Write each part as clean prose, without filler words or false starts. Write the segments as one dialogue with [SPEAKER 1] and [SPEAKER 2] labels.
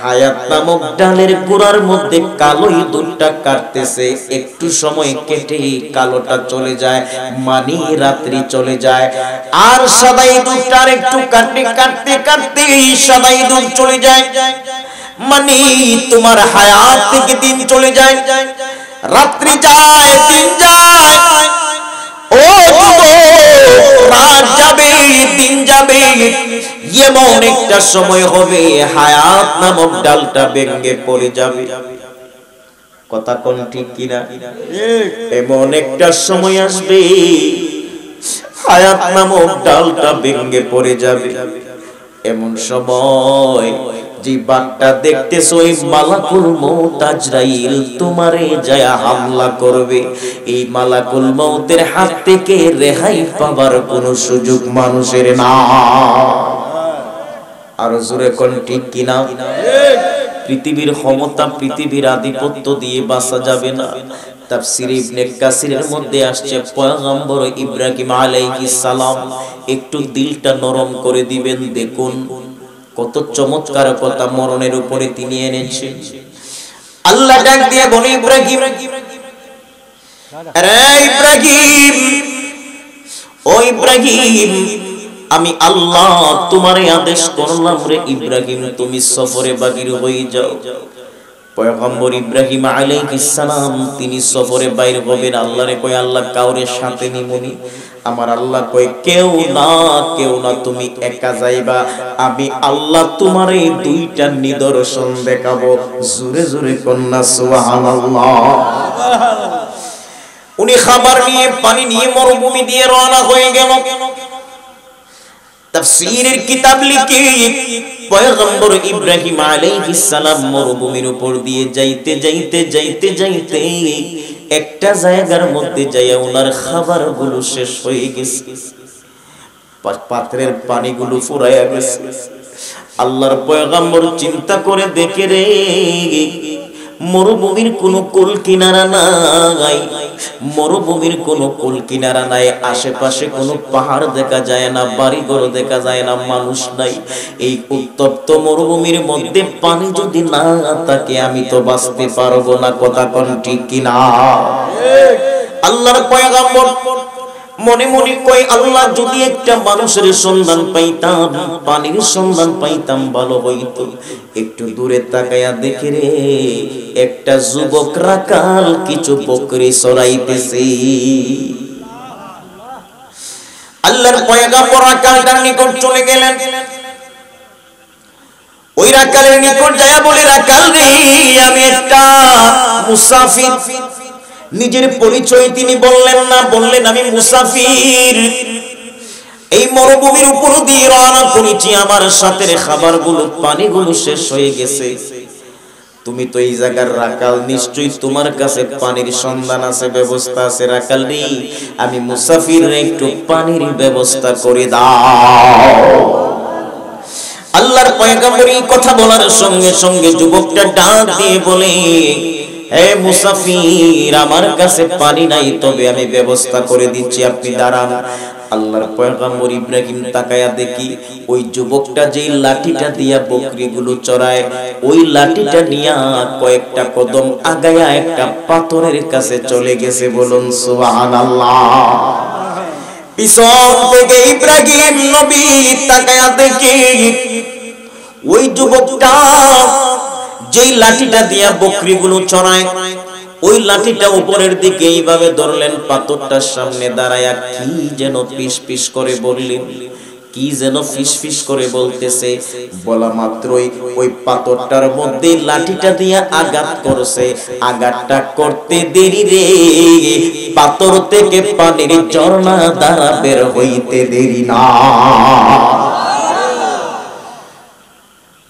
[SPEAKER 1] হায়াত নামক ডালের গোড়ার মধ্যে কালো ইঁদুরটা কাটতেছে, একটু সময় কেটে কালোটা চলে যায়, মানে রাত্রি চলে যায়। আর সাদা ইঁদুরটার একটু কাটতে কাটতে কাটতে সাদা ইঁদুর চলে যায়, মানে তোমার হায়াত থেকে দিন চলে যায়, রাত্রি যায়, দিন যায়। ও রাত যাবে, দিন যাবে, এমন একটা সময় হবে হায়াত নামক ডালটা ভেঙে পড়ে যাবে। কথা কোন ঠিক কিনা? এমন একটা সময় আসবে হায়াত নামক ডালটা ভেঙে পড়ে যাবে। এমন সময় যে বাঘটা দেখতেছো, ওই মালাকুল মউত আজরাইল তোমারে যায় হামলা করবে। এই মালাকুল মউতের হাত থেকে রেহাই পাবার কোনো সুযোগ মানুষের না। আর জোরে কোন ঠিক কিনা? পৃথিবীর ক্ষমতা, পৃথিবীর আধিপত্য দিয়ে বাঁচা যাবে না। তাফসীর ইবনে কাসিরের মধ্যে আসছে, পয়গম্বর ইব্রাহিম আলাইহিস সালাম একটু দিলটা নরম করে দিবেন, দেখুন কত চমৎকার কথা মরণের উপরে তিনি এনেছেন। আল্লাহ ডাক দিয়ে বলে, ইব্রাহিম, আরে ইব্রাহিম, ও ইব্রাহিম, আমি আল্লাহ তোমারে আদেশ করলাম রে ইব্রাহিম, তুমি সফরে বাগির হয়ে যাও। পয়গম্বর ইব্রাহিম আলাইহিস সালাম তিনি সফরে বাইর হবেন। আল্লাহরে কই, আল্লাহ কাউরে সাথে নিমুনি? আমার আল্লাহ কই, কেউ না, কেউ না, তুমি একা যাইবা। আমি আল্লাহ তোমারে দুইটা নিদর্শন দেখাবো। জোরে জোরে কন্যা সুবহানাল্লাহ। উনি খাবার নিয়ে, পানি নিয়ে মরুভূমি দিয়ে রওনা হয়ে গেল। তাফসীরের কিতাব লিখে পয়গম্বর ইব্রাহিম আলাইহিস সালাম মরুভূমির উপর দিয়ে যাইতে যাইতে যাইতে যাইতে একটা জায়গার মধ্যে যাইয়া ওনার খাবারগুলো শেষ হয়ে গেছে, পাত্রের পানিগুলো ফুরাইয়া গেছে। আল্লাহর পয়গম্বর চিন্তা করে দেখে রে, মরুভূমির কোনো কুল কিনারা নাই, মরুভূমির কোনো কুল কিনারা নাই, আশেপাশে কোনো পাহাড় দেখা যায় না, বাড়িঘর দেখা যায় না, মানুষ নাই। এই উত্তপ্ত মরুভূমির মধ্যে পানি যদি না থাকে আমি তো বাঁচতে পারবো না। কথা কোন ঠিক কিনা? আল্লাহর পয়গম্বর মনে মনে কই, আল্লাহ যদি একটা মানুষের সন্ধান পাইতাম, পানির সন্ধান পাইতাম ভালো হইতো। একটু দূরে তাকায়া দেখে রে, একটা যুবক রাখাল কিছু বকরি চড়াইতেছে। আল্লাহর পয়গম্বর রাখালটার নিকট চলে গেলেন। ওই রাখালের নিকট যায় বলে, রাখাল রে, আমি একটা মুসাফির। নিজের পরিচয় তিনি বললেন না, বললেন আমি মুসাফির, এই মরুভূমির উপর দিয়ে রওনা করেছি, আমার সাথে খাবারগুলো, পানিগুলো শেষ হয়ে গেছে। তুমি তো এই জায়গার রাখাল, নিশ্চয়ই তোমার কাছে পানির সন্ধান আছে, ব্যবস্থা আছে। রাখাল রে, আমি মুসাফির, একটু পানির ব্যবস্থা করে দাও। আল্লাহর পয়গম্বর এই কথা বলার সঙ্গে সঙ্গে যুবকটা ডাক দিয়ে বলে, হে মুসাফির, আমার কাছে পানি নাই, তবে আমি ব্যবস্থা করে দিচ্ছি, আপনি দাঁড়ান। আল্লাহর পয়গম্বর ইব্রাহিম তাকায়া দেখি ওই যুবকটা যেই লাঠিটা দিয়া বকরিগুলো চড়ায়, ওই লাঠিটা নিয়া কয়েকটা কদম আগায়া একটা পাথরের কাছে চলে গেছে। বলুন সুবহানাল্লাহ। পিছন থেকে ইব্রাহিম নবী তাকায়া দেখি ওই যুবকটা যেই লাঠিটা দিয়া বকরিগুলো চড়ায়, ওই লাঠিটা উপরের দিকে এইভাবে ধরলেন, পাথরটার সামনে দাঁড়ায়া কি যেন ফিস ফিস করে বললেন, কি যেন ফিস ফিস করে বলতেছে। বলা মাত্রই ওই পাথরটার মধ্যে লাঠিটা দিয়া আঘাত করছে। আঘাতটা করতে দেরি রে, পাথর থেকে পানির ঝর্ণা দ্বারা বের হইতে দেরি না।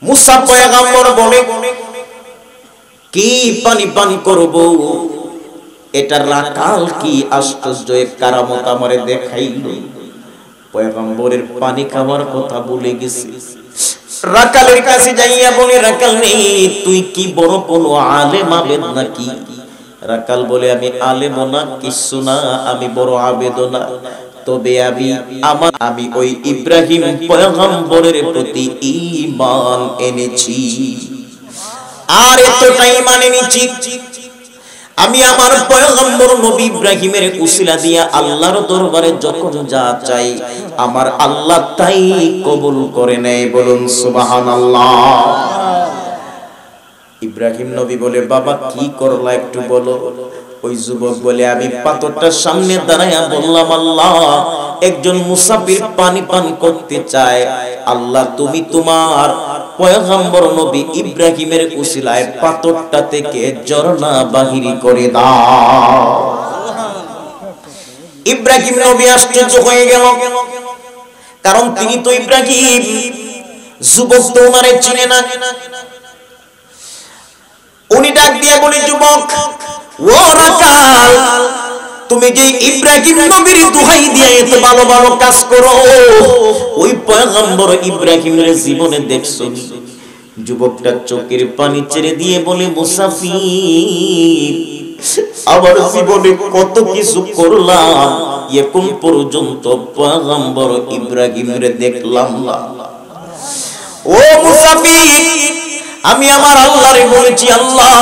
[SPEAKER 1] মুসা পয়গম্বর বলে, কি পানি পান করব? এটা রাখাল কি আশ্চর্য এক কারামত আমারে দেখাইল। পয়গম্বরের পানি খাওয়ার কথা ভুলে গেছি। রাখালের কাছে যাইয়া বলে, রাখাল নেই, তুই কি বড় কোনো আলেম আবেদ নাকি? রাখাল বলে, আমি আলেম না, কিছু না, আমি বড় আবেদ না, তবে আমি ওই ইব্রাহিম পয়গম্বরের প্রতি ঈমান এনেছি। আর এতটাই মানে নিচ্ছি আমি আমার পয়গম্বর নবী ইব্রাহিমের উসিলা দিয়া আল্লাহর দরবারে যখন যা চাই আমার আল্লাহ তাই কবুল করে নেয়। বলুন সুবহানাল্লাহ। ইব্রাহিম নবী বলে বাবা কি করলা একটু বলো। ওই যুবক বলে আমি পাথরটার সামনে দাঁড়ায়া বললাম আল্লাহ একজন মুসাফির পানি পান করতে চায়, আল্লাহ তুমি তোমার পয়গম্বর নবী ইব্রাহিমের উসিলায় পাথরটা থেকে ঝর্ণা বাহির করে দাও। ইব্রাহিম নবী আশ্চর্য হয়ে গেল, কারণ তিনি তো ইব্রাহিম, যুবক তো ওনারে চিনে না। উনি ডাক দিয়ে বলে যুবক ও রাকাল, তুমি যে ইব্রাহিম নবীর দোহাই দিয়ে এত ভালো ভালো কাজ করো, ওই পয়গম্বর ইব্রাহিমের জীবনে দেখছো? যুবকটা চোখের পানি ছেড়ে দিয়ে বলে মুসাফির আমার জীবনে কত কিছু করলাম, এখন পর্যন্ত পয়গম্বর ইব্রাহিমের দেখলাম না। ও মুসাফির আমি আমার আল্লাহরে বলেছি আল্লাহ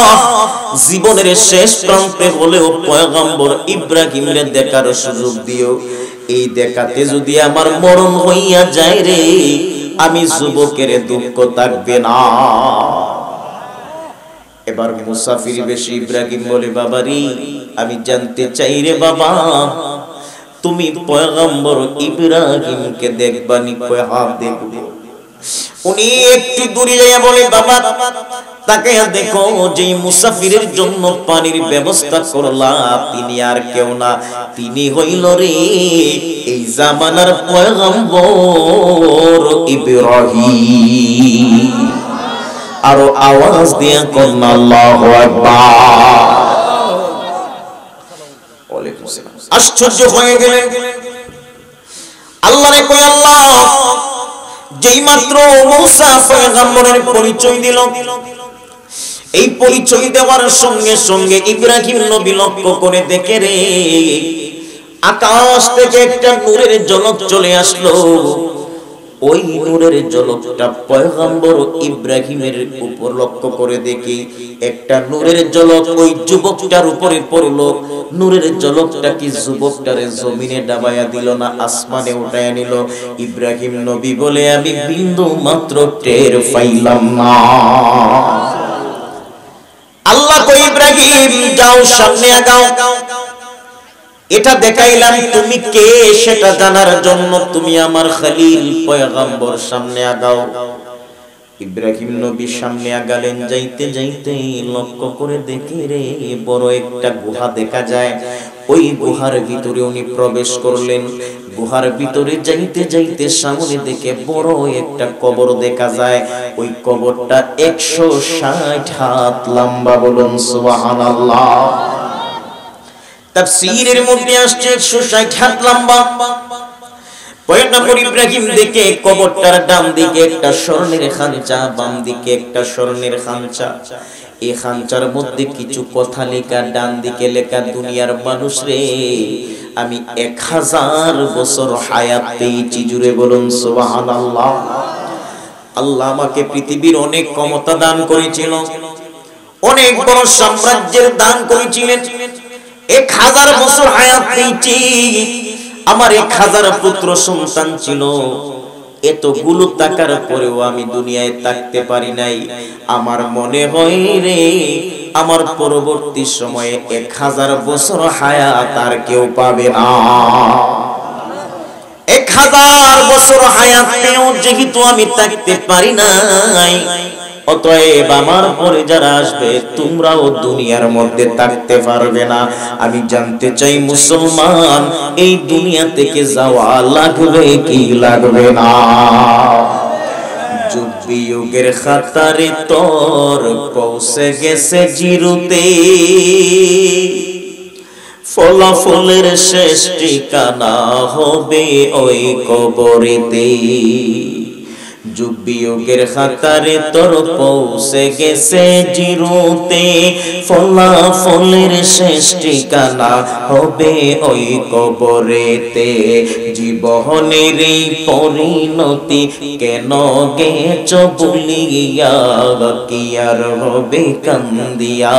[SPEAKER 1] জীবনের শেষ প্রান্তে হলেও পয়গম্বর ইব্রাহিমের দেখার সুযোগ দিও, এই দেখাতে যদি আমার মরণ হইয়া যায় রে আমি যুবকের দুঃখ থাকবে না। এবার মুসাফির বেশি ইব্রাহিম বলে বাবারি আমি জানতে চাই রে বাবা তুমি পয়গম্বর ইব্রাহিমকে দেখবানি? কয় হ্যাঁ দেখব। উনি একটু দূরে যাইয়া বলে বাবা তাকে দেখো যে মুসাফিরের জন্য পানির ব্যবস্থা করলা তিনি আর কেউ না, তিনি হইল রে এই জামানার পয়গম্বর ইব্রাহিম। আরো আওয়াজ দিয়ে কোন আল্লাহু আকবার। ওয়ালাইকুম আসসালাম। আশ্চর্য হয়ে গেলেন, আল্লাহরে কই আল্লাহ যেই মাত্র মূসা পয়গম্বরের পরিচয় দিল, এই পরিচয় দেওয়ার সঙ্গে সঙ্গে ইব্রাহিম নবী লক্ষ্য করে দেখে রে আকাশ থেকে একটা নূরের ঝলক চলে আসলো। ওই নূরের ঝলকটা পয়গম্বর ইব্রাহিমের উপর লক্ষ্য করে দেখি একটা নূরের ঝলক ওই যুবকটার উপরে পড়লো। নূরের ঝলকটা কি যুবকটারে জমিনে ডাবায়া দিল না আসমানে উঠায়া নিল? ইব্রাহিম নবী বলে আমি বিন্দু মাত্র টের পাইলাম না। আল্লাহ কই ইব্রাহিম যাও সামনে আগাও, এটা দেখাইলাম তুমি কে সেটা জানার জন্য, তুমি আমার খলিল পয়গম্বর সামনে আগাও। ইব্রাহিম নবী সামনে আগালেন, যাইতে যাইতে লক্ষ্য করে দেখে রে বড় একটা গুহা দেখা যায়। ওই গুহার ভিতরে উনি প্রবেশ করলেন। গুহার ভিতরে যাইতে যাইতে সামনে দেখে বড় একটা কবর দেখা যায়। ওই কবরটা 160 হাত লম্বা। বলুন সুবহানাল্লাহ। তাফসীরের মধ্যে আসছে 160 হাত লম্বা। পয়গম্বর ইব্রাহিম দেখে কবরটার ডান দিকে একটা স্বর্ণের খাঁচা, বাম দিকে একটা স্বর্ণের খাঁচা। এই খাঁচার মধ্যে কিছু কথা লেখা, ডান দিকে লেখা দুনিয়ার মানুষ রে আমি 1000 বছর হায়াত পেয়েছি। জুড়ে বলুন সুবহানাল্লাহ। আল্লাহ আমাকে পৃথিবীর অনেক ক্ষমতা দান করেছিল, অনেক বড় সাম্রাজ্যের দান করেছিলেন। 1000 বছর হায়াত পেয়েছি। আমার 1000 পুত্র সন্তান ছিল। এতগুলো টাকার পরেও আমি দুনিয়ায় থাকতে পারি নাই। আমার মনে হয় রে আমার পরবর্তী সময়ে 1000 বছর হায়াত আর কেউ পাবে না। 1000 বছর হায়াত পেয়েও যেহেতু আমি থাকতে পারি নাই, অতএব আমার পরে যারা আসবে তোমরাও দুনিয়ার মধ্যে থাকতে পারবে না। আমি জানতে চাই মুসলমান এই দুনিয়া থেকে যাওয়া লাগবে কি লাগবে না? যুগ বিয়োগের খাতারে তোর পৌঁছে গেছে জিরোতে, ফলাফলের শেষ ঠিকানা হবে ওই কবরেতে। যুগ বিয়োগের খাতারে তোর পৌঁছে গেছে জিরোতে, ফলাফলের শেষ ঠিকানা হবে ওই কবরেতে। জীবনের এই পরিণতি কেন গেছ ভুলিয়া, কি আর হবে কান্দিয়া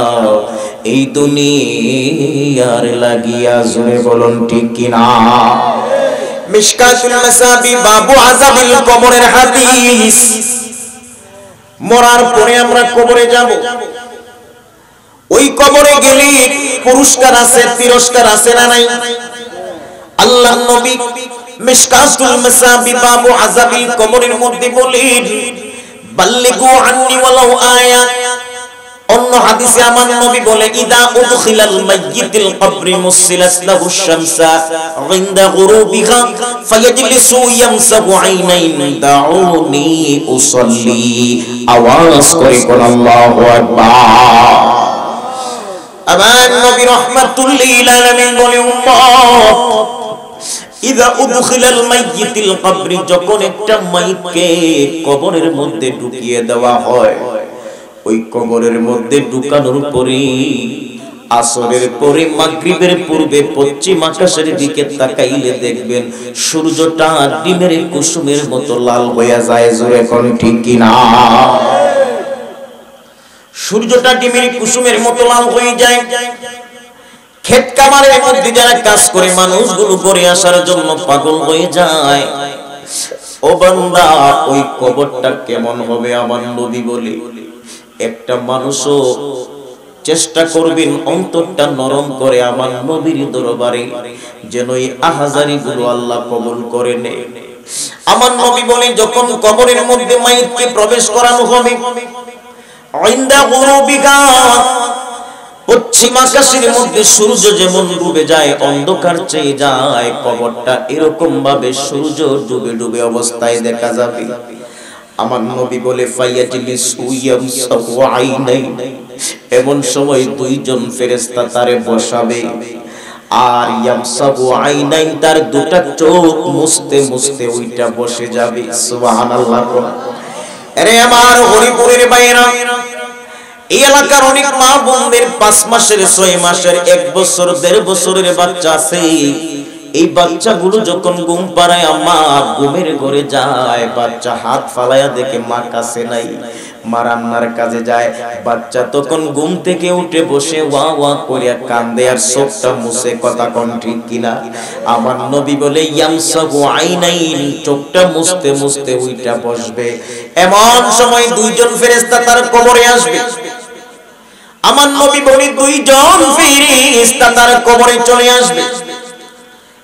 [SPEAKER 1] এই দুনিয়ার লাগিয়া। জোরে বলুন ঠিক কিনা? মিশকাতুল মাসাবি বাবু আযাবিল কবরের হাদিস। মরার পরে আমরা কবরে যাব, ওই কবরে গেলে পুরস্কার আছে, তিরস্কার আছে না নাই? আল্লাহর নবী মিশকাতুল মাসাবি বাবু আযাবিল কবরের মধ্যে বলেন, বাল্লিগু আন্নি ওয়ালাউ আয়া। অন্য হাদিসে আমার নবী বলে, ইদা উদখিলাল মাইয়িতিল কবরি মুসিলাত লাহু শামসা ইনদা গুরুবিহা ফায়াজলিসু ইয়ামসাহু আইনাইন দাউনি উসাল্লি। আওয়াজ করে কোন আল্লাহু আকবার। আমার নবী রাহমাতুল লিল আলামিন বলে, উম্মত ইদা উদখিলাল মাইয়িতিল কবরি, যখন একটা মাইয়িতকে কবরের মধ্যে ঢুকিয়ে দেওয়া হয়, ওই কবরের মধ্যে ঢুকানোর পরে আসরের পরে মাগরিবের পূর্বে পশ্চিম আকাশের দিকে তাকাইলে দেখবেন সূর্যটা ডিমের কুসুমের মতো লাল হয়ে যায়। জোরে কোন ঠিক কিনা? সূর্যটা ডিমের কুসুমের মতো লাল হয়ে যায়। ক্ষেত কামারের মধ্যে যারা কাজ করে মানুষগুলো ঘরে আসার জন্য পাগল হয়ে যায়। ও বান্দা, ওই কবরটা কেমন হবে? আমার নবী বলে, একটা মানুষও চেষ্টা করবেন অন্তরটা নরম করে আমার নবীর দরবারে, যেন এই আহাজারি গুলো আল্লাহ কবুল করে নেয়। আমার নবী বলে, যখন কবরের মধ্যে মাইয়িতকে প্রবেশ করানো হবে, ইনদা গুরুবিহা, পশ্চিম আকাশের মধ্যে সূর্য যেমন ডুবে যায়, অন্ধকার চেয়ে যায়, কবরটা এরকম ভাবে সূর্য ডুবে ডুবে অবস্থায় দেখা যাবে। আমার নবী বলে, ফায়াজলিসু ইয়ামসাহু আইনাইন, এমন সময় দুইজন ফেরেশতা তারে বসাবে, আর ইয়ামসাহু আইনাইন, তার দুটা চোখ মুছতে মুছতে ওইটা বসে যাবে। সুবহানাল্লাহ। আরে আমার হরিপুরের ভাইরা, এই এলাকার অনেক মা বোনদের 5 মাসের 6 মাসের 1 বছর 1.5 বছরের বাচ্চা আছে। এই বাচ্চাগুলো যখন ঘুম পাড়ায় মা ঘুমের ঘরে যায়, বাচ্চা হাত ফালায়া দেখে মা কাছে নাই, মা রান্নার কাজে যায়। বাচ্চা তখন ঘুম থেকে উঠে বসে ওয়া ওয়া করিয়া কান্দে আর চোখটা মুছে। কথা কোন ঠিক কিনা? আমার নবী বলে, ইয়ামসাহু আইনাইন, চোখটা মুছতে মুছতে ওইটা বসবে। এমন সময় দুইজন ফেরেশতা তার কবরে আসবে। আমার নবী বলে, দুইজন ফেরেশতা তার কবরে চলে আসবে,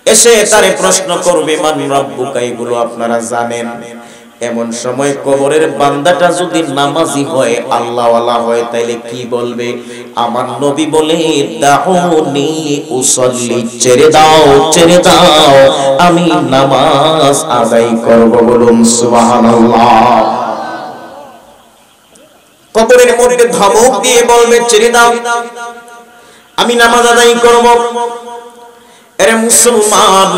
[SPEAKER 1] এসে তারে প্রশ্ন করবে, মান রাব্বুকা, এগুলো আপনারা জানেন। এমন সময় কবরের বান্দাটা যদি নামাজি হয়, আল্লাহওয়ালা হয়, তাইলে কি বলবে? আমার নবী বলে, দাউনি উসাল্লি, ছেড়ে দাও, ছেড়ে দাও, আমি নামাজ আদায় করব। বলুন সুবহানাল্লাহ। কবরের মধ্যে ধমক দিয়ে বলবে, ছেড়ে দাও, আমি নামাজ আদায় করব। আরে মুসলমান,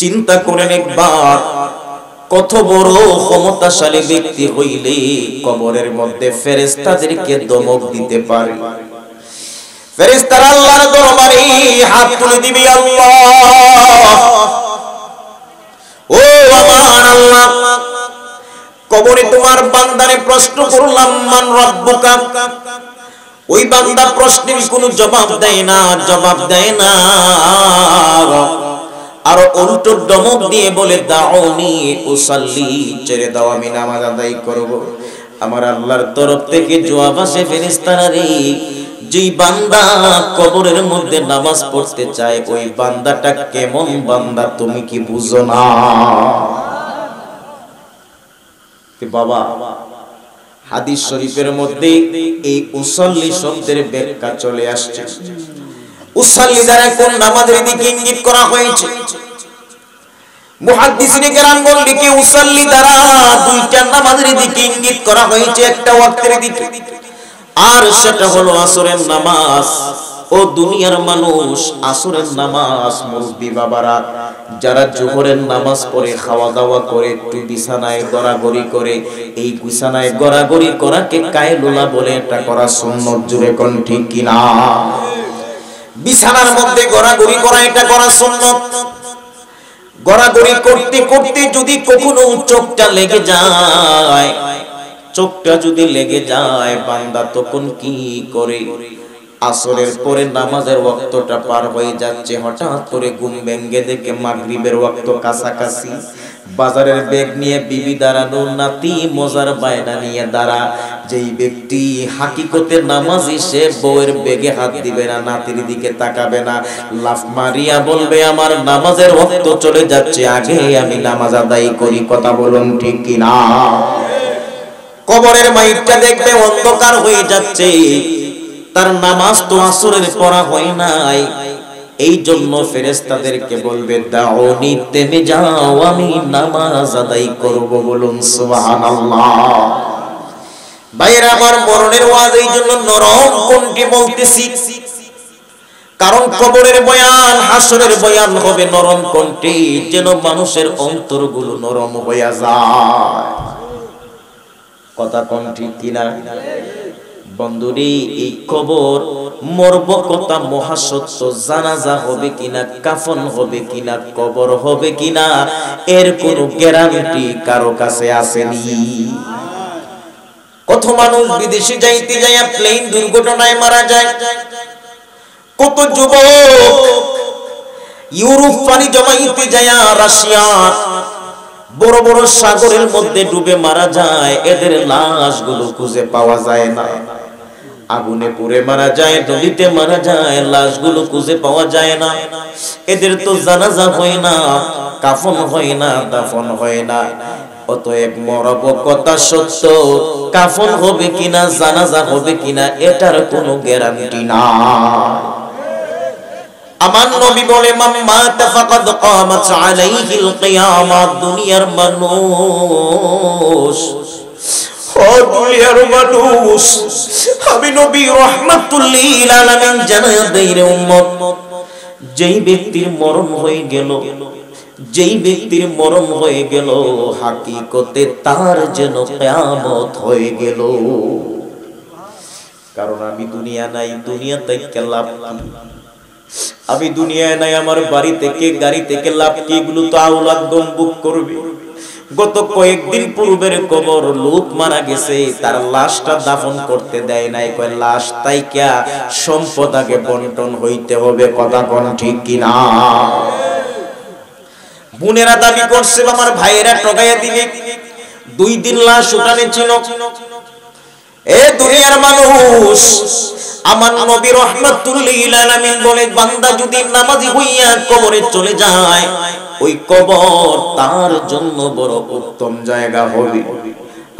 [SPEAKER 1] চিন্তা করেন একবার, কত বড় ক্ষমতাশালী ব্যক্তি হইলে কবরের মধ্যে ফেরেশতাদেরকে ধমক দিতে পারে। ফেরেশতারা আল্লাহর দরবারে হাত তুলে দিবে, আল্লাহ, ও আমার আল্লাহ, কবরে তোমার বান্দারে প্রশ্ন করলাম, মান রাব্বুকা। ওই বান্দা প্রশ্নের কোনো জবাব দেয় না, জবাব দেয় না, আর উল্টো ধমক দিয়ে বলে, দাউনি উসাল্লি, ছেড়ে দাও, আমি নামাজ আদায় করব। আমার আল্লাহর তরফ থেকে জবাব আসে, ফেরেশতারা রে, যেই বান্দা কবরের মধ্যে নামাজ পড়তে চায়, ওই বান্দাটা কেমন বান্দা তুমি কি বুঝো না? বাবা, হাদিস শরীফের মধ্যে এই উসাল্লি শব্দের ব্যাখ্যা চলে আসছে। উসাল্লি দ্বারা কোন নামাজের দিকে ইঙ্গিত করা হয়েছে? মুহাদ্দিসিনে কেরাম বলেন কি উসাল্লি দ্বারা দুইটা নামাজের দিকে ইঙ্গিত করা হয়েছে, একটা ওয়াক্তের দিকে, আর সেটা হলো আসরের নামাজ। ও দুনিয়ার মানুষ, আসরের নামাজ মুরব্বি বাবারা যারা জোহরের নামাজ পড়ে খাওয়া দাওয়া করে একটু বিছানায় গড়াগড়ি করে, এই বিছানায় গড়াগড়ি করাকে কায়লুলা বলে, এটা করা সুন্নাত। জুড়ে কোন ঠিক কিনা? বিছানার মধ্যে গড়াগড়ি করা এটা করা সুন্নাত। গড়াগড়ি করতে করতে যদি কখনো চোখটা লেগে যায়, চোখটা যদি লেগে যায়, বান্দা তখন কি করে? আসরের পরে নামাজের ওয়াক্তটা পার হয়ে যাচ্ছে, হঠাৎ করে ঘুম ভেঙে দেখে মাগরিবের ওয়াক্ত কাছাকাছি। বাজারের ব্যাগ নিয়ে বিবি দাঁড়ানো, নাতি মজার বায়না নিয়ে দাঁড়া। যেই ব্যক্তি হাকিকতে নামাজি, সে বউয়ের বেগে হাত দিবে না, নাতির দিকে তাকাবে না, লাফ মারিয়া বলবে আমার নামাজের ওয়াক্ত চলে যাচ্ছে, আগে আমি নামাজ আদায় করি। কথা বলুন ঠিক কিনা? কবরের মাইকটা দেখবে অন্ধকার হয়ে যাচ্ছে, তার নামাজ তো আসরের পড়া হয় নাই। এই জন্য ফেরেশতাদেরকে বলবে দাউনি, থেমে যাও, আমি নামাজ আদায় করব। বলুন সুবহানাল্লাহ। ভাইরা আমার, মরণের ওয়াজ এই জন্য নরম কণ্ঠে বলতেছি, কারণ কবরের বয়ান, হাসরের বয়ান হবে নরম কণ্ঠে, যেন মানুষের অন্তরগুলো নরম হয়ে যায়। কথা কোন ঠিক কিনা? বন্ধুরে, এই কবর মরব কথা মহাসত্য। জানাজা হবে কিনা, কাফন হবে কিনা, কবর হবে কিনা, এর কোনো গ্যারান্টি কারো কাছে আসেনি। কত মানুষ বিদেশে যাইতে যাইয়া প্লেন দুর্ঘটনায় মারা যায়। কত যুবক ইউরোপ পানি জমাইতে যাইয়া রাশিয়া বড় বড় সাগরের মধ্যে ডুবে মারা যায়। এদের লাশগুলো খুঁজে পাওয়া যায় না। আগুনে পুড়ে মারা যায়, নদীতে মারা যায়, লাশগুলো খুঁজে পাওয়া যায় না। এদের তো জানাজা হয় না, কাফন হয় না, দাফন হয় না। অতএব মরব কথা সত্য, কাফন হবে কিনা, জানাজা হবে কিনা, এটার কোনো গ্যারান্টি না। আমার নবী বলে মান মাতা ফাকাদ কামাত আলাইহিল কিয়ামাত। দুনিয়ার মানুষ, ও দুনিয়ার মানুষ, আমি নবী রাহমাতুল লিল আলামিন জানায়া দেই রে উম্মত, যেই ব্যক্তির মরণ হয়ে গেল, যেই ব্যক্তির মরণ হয়ে গেল, হাকিকতে তার যেন কিয়ামত হয়ে গেল। কারণ আমি দুনিয়া নাই, দুনিয়া থেকে লাভ কি? আমি দুনিয়ায় নাই, আমার বাড়ি থেকে গাড়ি থেকে লাভ কি? এগুলো তো আওলাদ গম্বুক করবে। গত কয়েকদিন পূর্বের খবর, লোক মারা গেছে, তার লাশটা দাফন করতে দেয় নাই। কয় লাশ তাইকা সম্পদ আগে বন্টন হইতে হবে। কথা কোন ঠিক কিনা? বোনেরা দাবি করছে আমার ভাইয়েরা ঠকাইয়া দিবে, 2 দিন লাশ উঠানে ছিল। এ দুনিয়ার মানুষ, আমার নবী রাহমাতুল লিল আলামিন বলে বান্দা যদি নামাজি হইয়া কবরে চলে যায়, ওই কবর তার জন্য বড় উত্তম জায়গা হবে।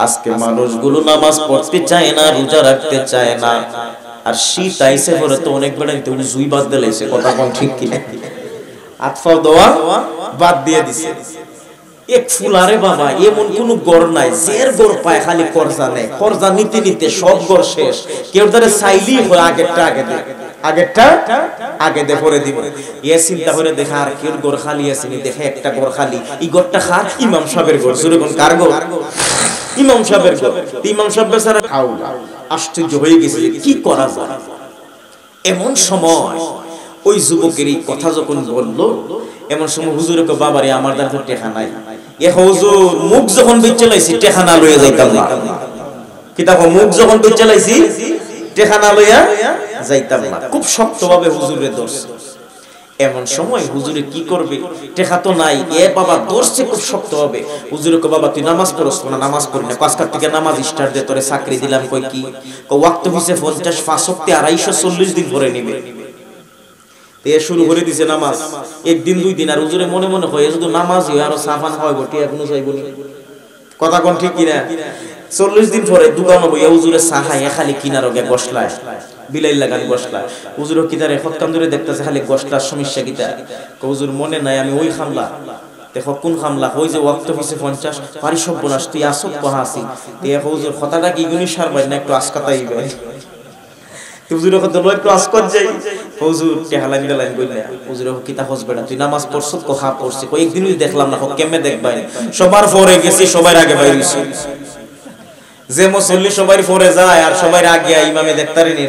[SPEAKER 1] আজকে মানুষগুলো নামাজ পড়তে চায় না, রোজা রাখতে চায় না। আর শীত আইছে পরে তো অনেক বেড়াইতে উনি জুই বাদ দিলাইছে। কথা কোন ঠিক কিনা? আতফা দেওয়া বাদ দিয়ে দিছে। এক ফুলারে বাবা, এমন কোন গড় নাই জের গড় পায়, খালি কর্জা নেয়। কর্জা নিতে নিতে সব গড় শেষ। কেউ তারে চাইলি হয় আগেরটা আগে দে, আগেরটা আগে দে, পরে দিব। এ চিন্তা করে দেখা আর কেউ গড় খালি আছে নি, দেখে একটা গড় খালি, এই গড়টা খার ইমাম সাহেবের গড়। জোরে কোন কার গড়? ইমাম সাহেবের গড়। ইমাম সাহেব বেচারা খাওয়া আশ্চর্য হয়ে গেছে, কি করা যায়। এমন সময় ওই যুবকের এই কথা যখন বললো, এমন সময় হুজুরে কয় বাবারে আমার দ্বারা তো টেকা নাই। এ হুজুর, মুখ যখন বেচলাইছি টেকা না লইয়া যাইতাম না। কি তা মুখ যখন বেচলাইছি টেকা না লইয়া যাইতাম না। খুব শক্তভাবে হুজুরে ধরছে। এমন সময় হুজুরে কি করবে, টেকা তো নাই। এ বাবা ধরছে খুব শক্তভাবে। হুজুরে কয় বাবা তুই নামাজ পড়ছ না? নামাজ পড়ি না। আজকাল থেকে নামাজ স্টার্ট দে, তোরে চাকরি দিলাম। কই কি? ওয়াক্ত হইছে 50, 5 ওয়াক্তে 240 দিন ধরে নিবে। তে শুরু করে দিছে নামাজ। একদিন 2 দিন, আর হুজুরে মনে মনে হয় যদি নামাজ হয় আরো সাফান হয় বটি এখনো চাইবো না। কথা কোন ঠিক কিনা? 40 দিন পরে দোকানে বইয়া হুজুরে সাহায় খালি কিনার আগে গসলায়, বিলাই লাগান গসলা। হুজুরও কিতারে খতকাম ধরে দেখতেছে খালি গসলার সমস্যা কিতা। হুজুর মনে নাই আমি ওই খামলা। দেখো কোন খামলা? ওই যে ওয়াক্ত হইছে 50, পারি সব বলাস তুই আসব কহা আসি। তে হুজুর কথাটা কি গুনি সারবাই না, একটু আজকাতাই ভাই। হুজুর কত লয় ক্লাস কর যাই হুজুর টেহালান গেলান কইলা হুজুর কিতা হসবেটা তুই নামাজ পড়ছ কোহা পড়ছি কই একদিনই দেখলাম না কেমনে দেখবাই সবার পরে গেছি সবার আগে বাইরেছি যে মুসল্লি সবার পরে যায় আর সবার আগে ইমামে দেখতারে নি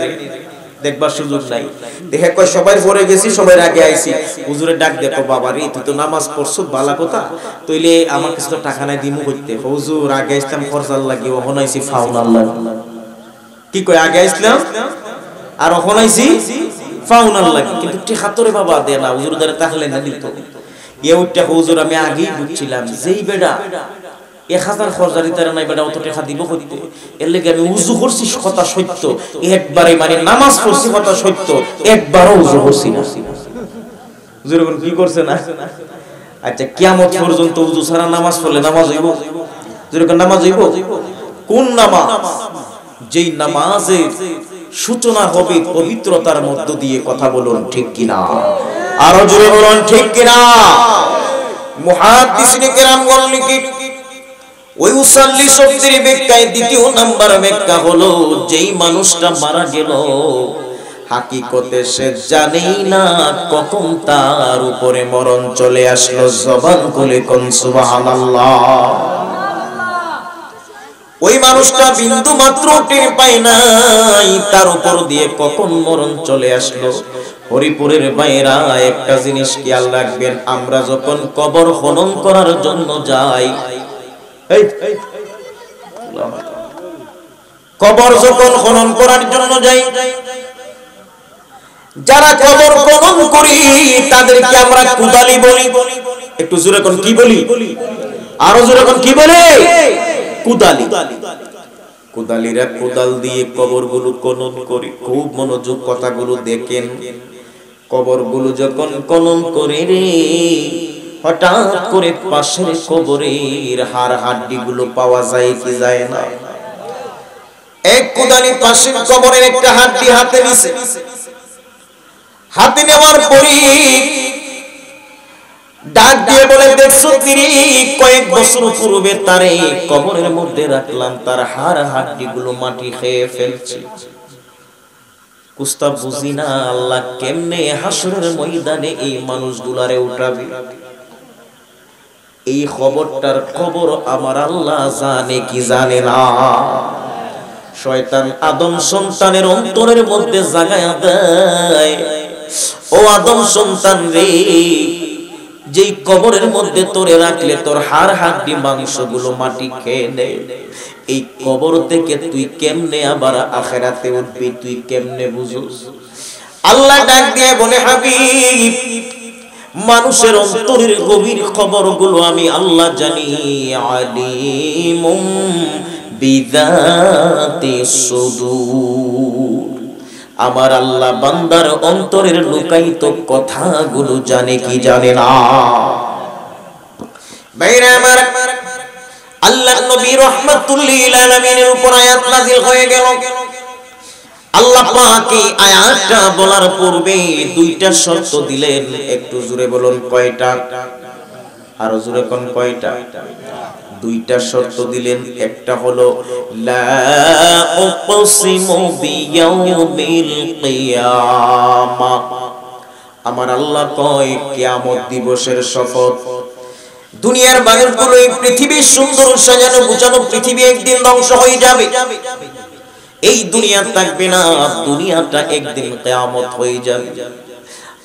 [SPEAKER 1] দেখবার সুযোগ নাই দেখে কয় সবার পরে গেছি সবার আগে আইছি হুজুরে ডাক দেখো বাবা রে তুই তো নামাজ পড়ছ বালা কথা তইলে আমার কাছে তো টাকা নাই দিমু কইতে হুজুর আগে ইসলাম খরচাল লাগি ওহন আইছি ফাউন আল্লাহ কি কয় আগে ইসলাম আর ওহন আইছি ফাউন আল্লাহ কিন্তু টাকা তোরে বাবা দে না হুজুর দারে তাহলে না দিত এইটা হুজুর আমি আগেই বুঝছিলাম যেই বেডা 1000 খরচা দিতে নাই বেটা অত টাকা দিব কইতে এর লাগি আমি ওযু করছি কথা সত্য একবারে মানে নামাজ পড়ছি কথা সত্য একবারও ওযু করছি না হুজুর কোন কি করছে না আচ্ছা কিয়ামত পর্যন্ত ওযু ছাড়া নামাজ পড়লে নামাজ হইব হুজুর কোন নামাজ হইব কোন নামাজ যেই নামাজের সূচনা হবে পবিত্রতার মধ্য দিয়ে কথা বলুন ঠিক কিনা আরো জোরে বলুন ঠিক কিনা মুহাদ্দিসিনে কেরাম বলেন কি ওই উসাল্লি শব্দের ব্যাখ্যায় দ্বিতীয় নাম্বার ব্যাখ্যা হলো যেই মানুষটা মারা গেল হাকিকতে সে জানেই না কখন তার উপরে মরণ চলে আসলো জবান খুলে কোন সুবহানাল্লাহ ওই মানুষটা বিন্দু মাত্র টের পায় নাই তার উপর দিয়ে কখন মরণ চলে আসলো হরিপুরের বাইরা একটা জিনিস খেয়াল রাখবেন আমরা যখন কবর খনন করার জন্য যাই কবর যখন খনন করার জন্য যাই যারা কবর খনন করি তাদেরকে আমরা কুদালি বলি একটু জোরে কোন কি বলি আরো জোরে কোন কি বলে কুদালি কুদালিরা কুদাল দিয়ে কবরগুলো খনন করি খুব মনোযোগ কথাগুলো দেখেন কবরগুলো যখন খনন করে রে হঠাৎ করে পাশের কবরের হাড় হাড্ডি গুলো পাওয়া যায় কি যায় না এক কুদালি পাশের কবরের একটা হাড্ডি হাতে নিছে হাতে নেওয়ার পরে ডাক দিয়ে বলে দেখছো তিনি কয়েক বছর পূর্বে তারে কবরের মধ্যে রাখলাম তার হাড় হাড্ডি গুলো মাটি খেয়ে ফেলছে কুস্তা বুঝি না আল্লাহ কেমনে হাসরের ময়দানে এই মানুষগুলারে উঠাবে এই খবরটার খবর আমার আল্লাহ জানে কি জানে না শয়তান আদম সন্তানের অন্তরের মধ্যে জাগায়া দেয় ও আদম সন্তান রে যেই কবরের মধ্যে তোরে রাখলে তোর হাড় হাড্ডি মাংসগুলো মাটি খেয়ে নেয় এই কবর থেকে তুই কেমনে আবার আখিরাতে উঠবি তুই কেমনে বুঝুস আল্লাহ ডাক দিয়ে বলে হাবিব মানুষের অন্তরের গভীর খবরগুলো আমি আল্লাহ জানি আলিমুম বিযাতিস সুদূর আমার আল্লাহ বান্দার অন্তরের লুকায়িত কথাগুলো জানে কি জানে না ভাইরা আমার আল্লাহর নবী রাহমাতুল লিল আলামিনের উপর আয়াত নাযিল হয়ে গেল আল্লাহ পাক এই আয়াতটা বলার পূর্বে দুইটা শর্ত দিলেন একটু জোরে বলুন কয়টা আরো জোরে কোন কয়টা দুইটা শর্ত দিলেন একটা হলো লা উকসিমু বিয়াউমিল কিয়ামা আমার আল্লাহ কয় কিয়ামত দিবসের শপথ দুনিয়ার মানুষগুলো এই পৃথিবীর সুন্দর সাজানো গুছানো পৃথিবী একদিন ধ্বংস হয়ে যাবে এই দুনিয়া থাকবে না দুনিয়াটা একদিন কিয়ামত হয়ে যাবে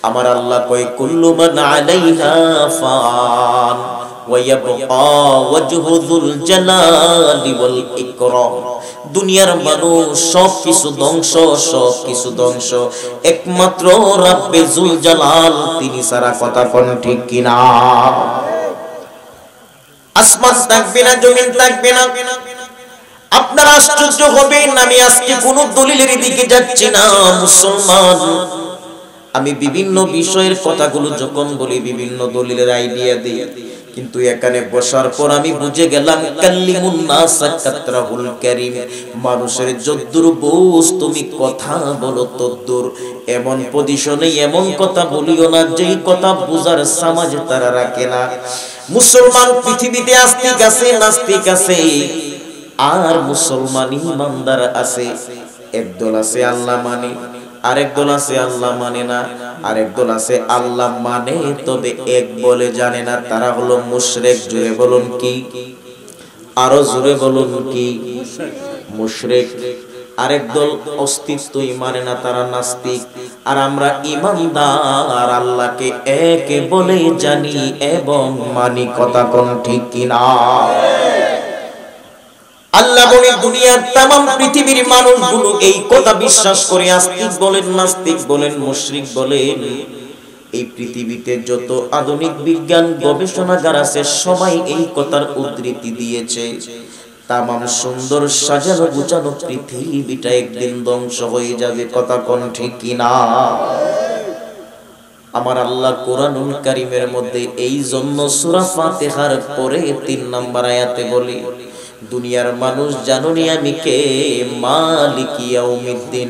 [SPEAKER 1] আমার আল্লাহ কয় কুল্লু মান আলাইহা ফান ওয়া ইয়াবকা ওয়াজহু যুল জালালি ওয়াল ইকরাম দুনিয়ার মানুষ সব কিছু ধ্বংস একমাত্র রব্বে যুল জালাল তিনি ছাড়া কথা কোন ঠিক কিনা আসমান থাকবে না জমিন থাকবে না আপনারা আশ্চর্য হবেন আমি আজকে কোন দলিলের দিকে যাচ্ছি না মুসলমান আমি বিভিন্ন বিষয়ের কথাগুলো যখন বলি বিভিন্ন দলিলের আইডিয়া দিই কিন্তু এখানে বসার পর আমি বুঝে গেলাম কাল্লিমুন নাস কাতরাহুল কারীম মানুষের যদ্দুর বুঝ তুমি কথা বলো তদ্দুর এমন পজিশনে এমন কথা বলিও না যেই কথা বুঝার সমাজ তারা রাখে না মুসলমান পৃথিবীতে আস্তিক আছে নাস্তিক আছে আর মুসলমান ইমানদার আছে, একদল আছে আল্লাহ মানে, আরেক দল আছে আল্লাহ মানে না, আরেক দল আছে আল্লাহ মানে তবে এক বলে জানে না, তারা হলো মুশরিক। জোরে বলুন কি? আরো জোরে বলুন কি? মুশরিক। আরেক দল অস্তিত্বই মানে না, তারা নাস্তিক। আর আমরা ইমানদার, আল্লাহকে এক বলে জানি এবং মানি। কথা কোন ঠিক কিনা? আল্লাহ বলে দুনিয়ার তামাম পৃথিবীর মানুষগুলো এই কথা বিশ্বাস করে, আস্তিক বলেন, নাস্তিক বলেন, মুশরিক বলেন, এই পৃথিবীতে যত আধুনিক বিজ্ঞান গবেষণাগার আছে সবাই এই কথার উদ্ধৃতি দিয়েছে, তামাম সুন্দর সাজানো গুছানো পৃথিবীটা একদিন ধ্বংস হয়ে যাবে। কথা কোন ঠিক কিনা? আমার আল্লাহ কোরআনুল কারীমের মধ্যে এই জন্য সূরা ফাতিহার পরে 3 নম্বর আয়াতে বলে, দুনিয়ার মানুষ জানুনি আমি কে, মালিক ইয়াউমিদ্দিন,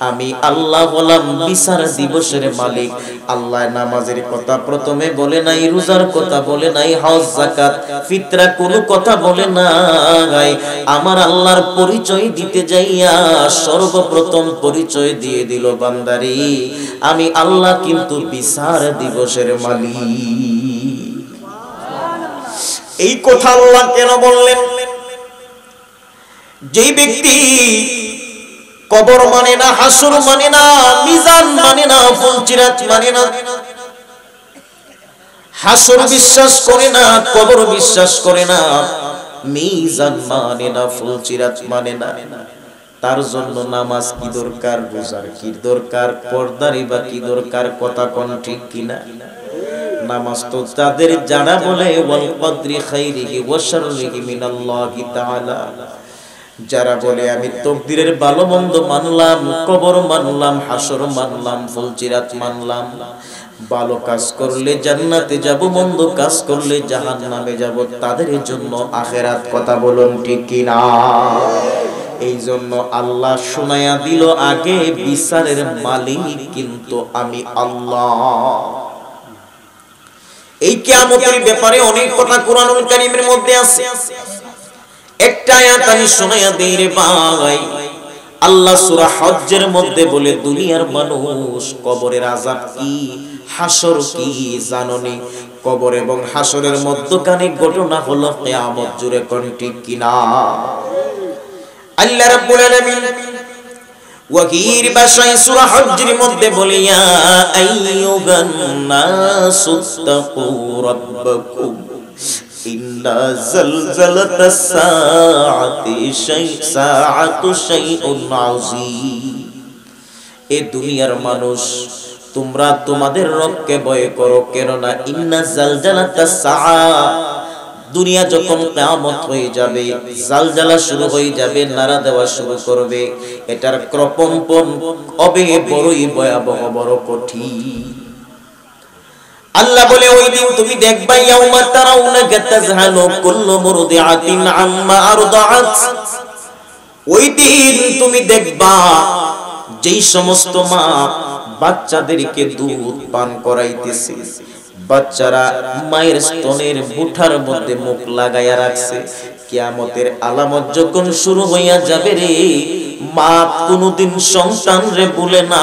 [SPEAKER 1] আমি আল্লাহ হলাম বিচার দিবসের মালিক। আল্লাহ নামাজের কথা প্রথমে বলে নাই, রোজার কথা বলে নাই, হজ যাকাত ফিতরা কোনো কথা বলে নাই। আমার আল্লাহর পরিচয় দিতে যাইয়া সর্বপ্রথম পরিচয় দিয়ে দিল, বান্দারি আমি আল্লাহ কিন্তু বিচার দিবসের মালিক। এই কথা আল্লাহ কেন বললেন? যেই ব্যক্তি কবর মানে না, হাসর মানে না, মিজান মানে না, ফুলচিরাত মানে না, হাসর বিশ্বাস করে না, কবর বিশ্বাস করে না, মিজান মানে না, ফুলচিরাত মানে না, তার জন্য নামাজ কি দরকার, রোজার কি দরকার, পর্দার বা কি দরকার? কথা কোন ঠিক কিনা? নামাজ তো তাদের জানা বলে ওয়াল কদরি খাইরিহি ওয়া শাররিহি মিনাল্লাহি তাআলা, যারা বলে আমি তকদিরের ভালো মন্দ মানলাম, কবর মানলাম, হাসর মানলাম, ফুলচিরাত মানলাম, ভালো কাজ করলে জান্নাতে যাব, মন্দ কাজ করলে জাহান্নামে যাব, তাদের জন্য আখিরাত। কথা বলুন ঠিক কিনা? এই জন্য আল্লাহ শোনায়া দিল আগে, বিচারের মালিক কিন্তু আমি আল্লাহ। এই কিয়ামতের ব্যাপারে অনেক কথা কোরআনুল কারীমের মধ্যে আছে। একটা আয়াত আমি শোনায়া দেই রে ভাই। আল্লাহ সূরা হজ্জের মধ্যে বলে, দুনিয়ার মানুষ কবরের আযাব কি, হাসর কি জানোনি? কবর এবং হাসরের মধ্যখানে ঘটনা হলো কিয়ামত। জুড়ে কোন ঠিক কিনা? আল্লাহ রাব্বুল আলামিন ওয়াকির বাসায় সূরা হজ্জের মধ্যে বলে, ইয়া আইয়ুহান নাসুত্তাকু রাব্বাকুম ইন্না জালজালাতাস সাআতু শাইউন আযীম। এ দুনিয়ার মানুষ, তোমরা তোমাদের রবকে ভয় করো, কেননা ইন্না জালজালাতাস সাআ, দুনিয়া যখন কিয়ামত হয়ে যাবে, জালজালা শুরু হয়ে যাবে, নাড়া দেওয়া শুরু করবে, এটার প্রকম্পন হবে বড়ই ভয়াবহ, বড় কঠিন। আল্লাহ বলে, ওই দিন তুমি দেখবা, ইয়াউমা তারাউনা তাযহালু কুল্লু মুরদিআতিন আম্মা আরদাআত, ওই দিন তুমি দেখবা যেই সমস্ত মা বাচ্চাদেরকে দুধ পান করাইতেছে, বাচ্চারা মায়ের স্তনের মুঠার মধ্যে মুখ লাগাইয়া রাখছে, কিয়ামতের আলামত যখন শুরু হইয়া যাবে রে, মা কোনদিন সন্তান রে বলে না,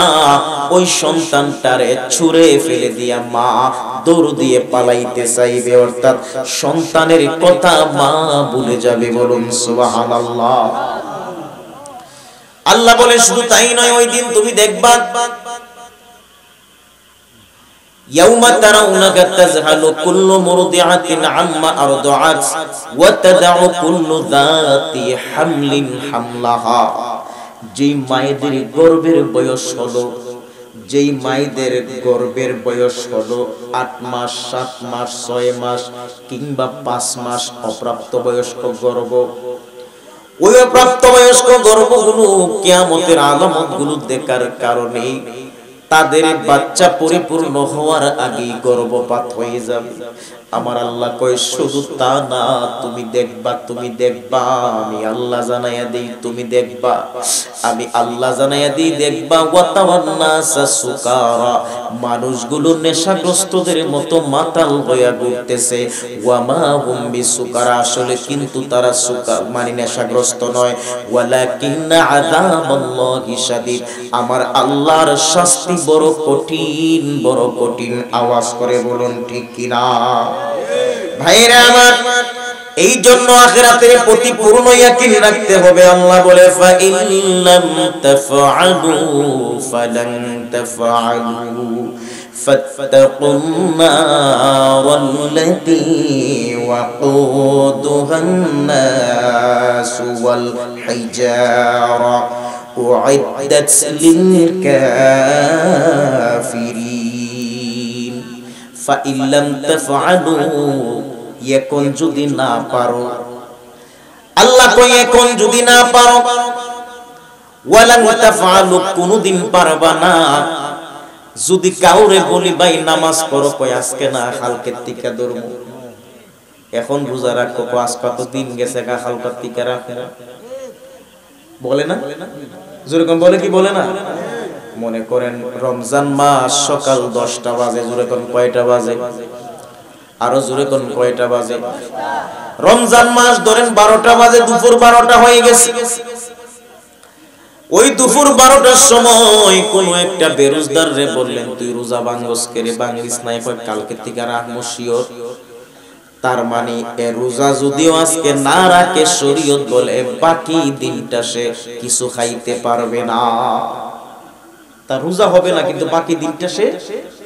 [SPEAKER 1] ওই সন্তানটারে ছুঁড়ে ফেলে দিয়া মা দৌড় দিয়ে পালাইতে চাইবে, অর্থাৎ সন্তানের কথা মা ভুলে যাবে। বলুন সুবহানাল্লাহ। আল্লাহ বলে, শুধু তাই নয়, ওই দিন তুমি দেখবা, ইয়াউমা তারাউনাকা তাযহালু কুল্লু মুরদিআতিন আম্মা আরদাআত ওয়া তাদউ কুল্লু যাতি হামলিন হামলাহা, যেই মায়েদের গর্ভের বয়স হলো, যেই মায়েদের গর্ভের বয়স হলো 8 মাস, 7 মাস, 6 মাস কিংবা 5 মাস অপ্রাপ্ত বয়স্ক গর্ভ, ওই অপ্রাপ্ত বয়স্ক গর্ভগুলো কিয়ামতের আলামতগুলো দেখার কারণে তাদের বাচ্চা পরিপূর্ণ হওয়ার আগেই গর্ভপাত হয়ে যাবে। আমার আল্লাহ কয় শুধু তা না, তুমি দেখবা আমি আল্লাহ জানাইয়া দেই, তুমি দেখবা আমি আল্লাহ জানাইয়া দিই, দেখবা ওয়াতাওয়ান্নাসা সুকারা, মানুষগুলো নেশাগ্রস্তদের মতো মাতাল হইয়া ঘুরতেছে। ওয়ামা হুম বিসুকারা, আসলে কিন্তু তারা মানে নেশাগ্রস্ত নয়। ওয়ালাকিন্না আযাবাল্লাহি শাদীদ, আমার আল্লাহর শাস্তি বড় কঠিন, বড় কঠিন। আওয়াজ করে বলুন ঠিক কিনা? ভাইরা আমার, এই জন্য আখিরাতের প্রতি পূর্ণ ইয়াকিন রাখতে হবে। আল্লাহ বলে ফা ইল্লাম তাফআলু ফালান তাফআলু ফাত্তাকুন নারাল্লাতী ওয়াকুদুহান নাস ওয়াল হিজারা উইদ্দাত লিল কাফিরিন। ফা ইল্লাম তাফআলু, এখন যদি না পারো, আল্লাহ কই এখন যদি না পারো, ওয়ালান তাফআলু, কোনদিন পারবা না। যদি কাউরে বলি ভাই নামাজ পড়ো, কই আজকে না, কালকে থেকে ধরবো। এখন রোজা রাখো, আজ কত দিন গেছে, কালকে থেকে রাখো, বলে না? যেরকম বলে কি বলে না? মনে করেন রমজান মাস সকাল 10টা বাজে, জোরে কোন কয়টা বাজে? আরো জোরে কোন কয়টা বাজে? রমজান মাস ধরেন 12টা বাজে, দুপুর 12টা হয়ে গেছে। ওই দুপুর 12টার সময় কোন একটা বেরোজদার রে বললেন তুই রোজা ভাঙ্গস করে, ভাঙ্গিস নাই, কালকে থেকে রাখবো শিওর। তার মানে এ রোজা যদিও আজকে না রাখে, শরীয়ত বলে বাকি দিনটা সে কিছু খাইতে পারবে না। তার রোজা হবে না, কিন্তু বাকি দিনটা সে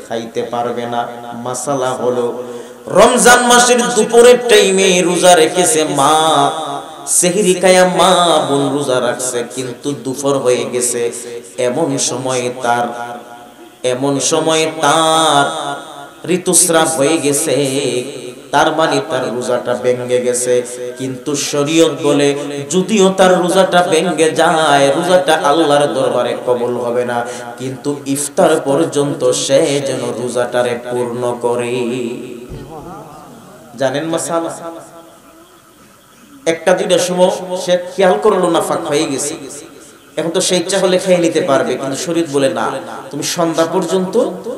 [SPEAKER 1] খাইতে পারবে না। মাসালা হলো রমজান মাসের দুপুরের টাইমে রোজা রেখেছে মা, সেহরি খায়া মা বোন রোজা রাখছে, কিন্তু দুপুর হয়ে গেছে। এমন সময় তার ঋতুস্রাব হয়ে গেছে, তার মানে তার রোজাটা ভেঙে গেছে। কিন্তু শরীয়ত বলে যদিও তার রোজাটা ভেঙে যায়, রোজাটা আল্লাহর দরবারে কবুল হবে না, কিন্তু ইফতার পর্যন্ত সে যেন রোজাটারে পূর্ণ করে। জানেন মাসালা? একটা দুইটা সময় সে খেয়াল করলো না, ফাঁক হয়ে গেছে, এখন তো সে ইচ্ছা হলে খেয়ে নিতে পারবে, কিন্তু শরীয়ত বলে না, তুমি সন্ধ্যা পর্যন্ত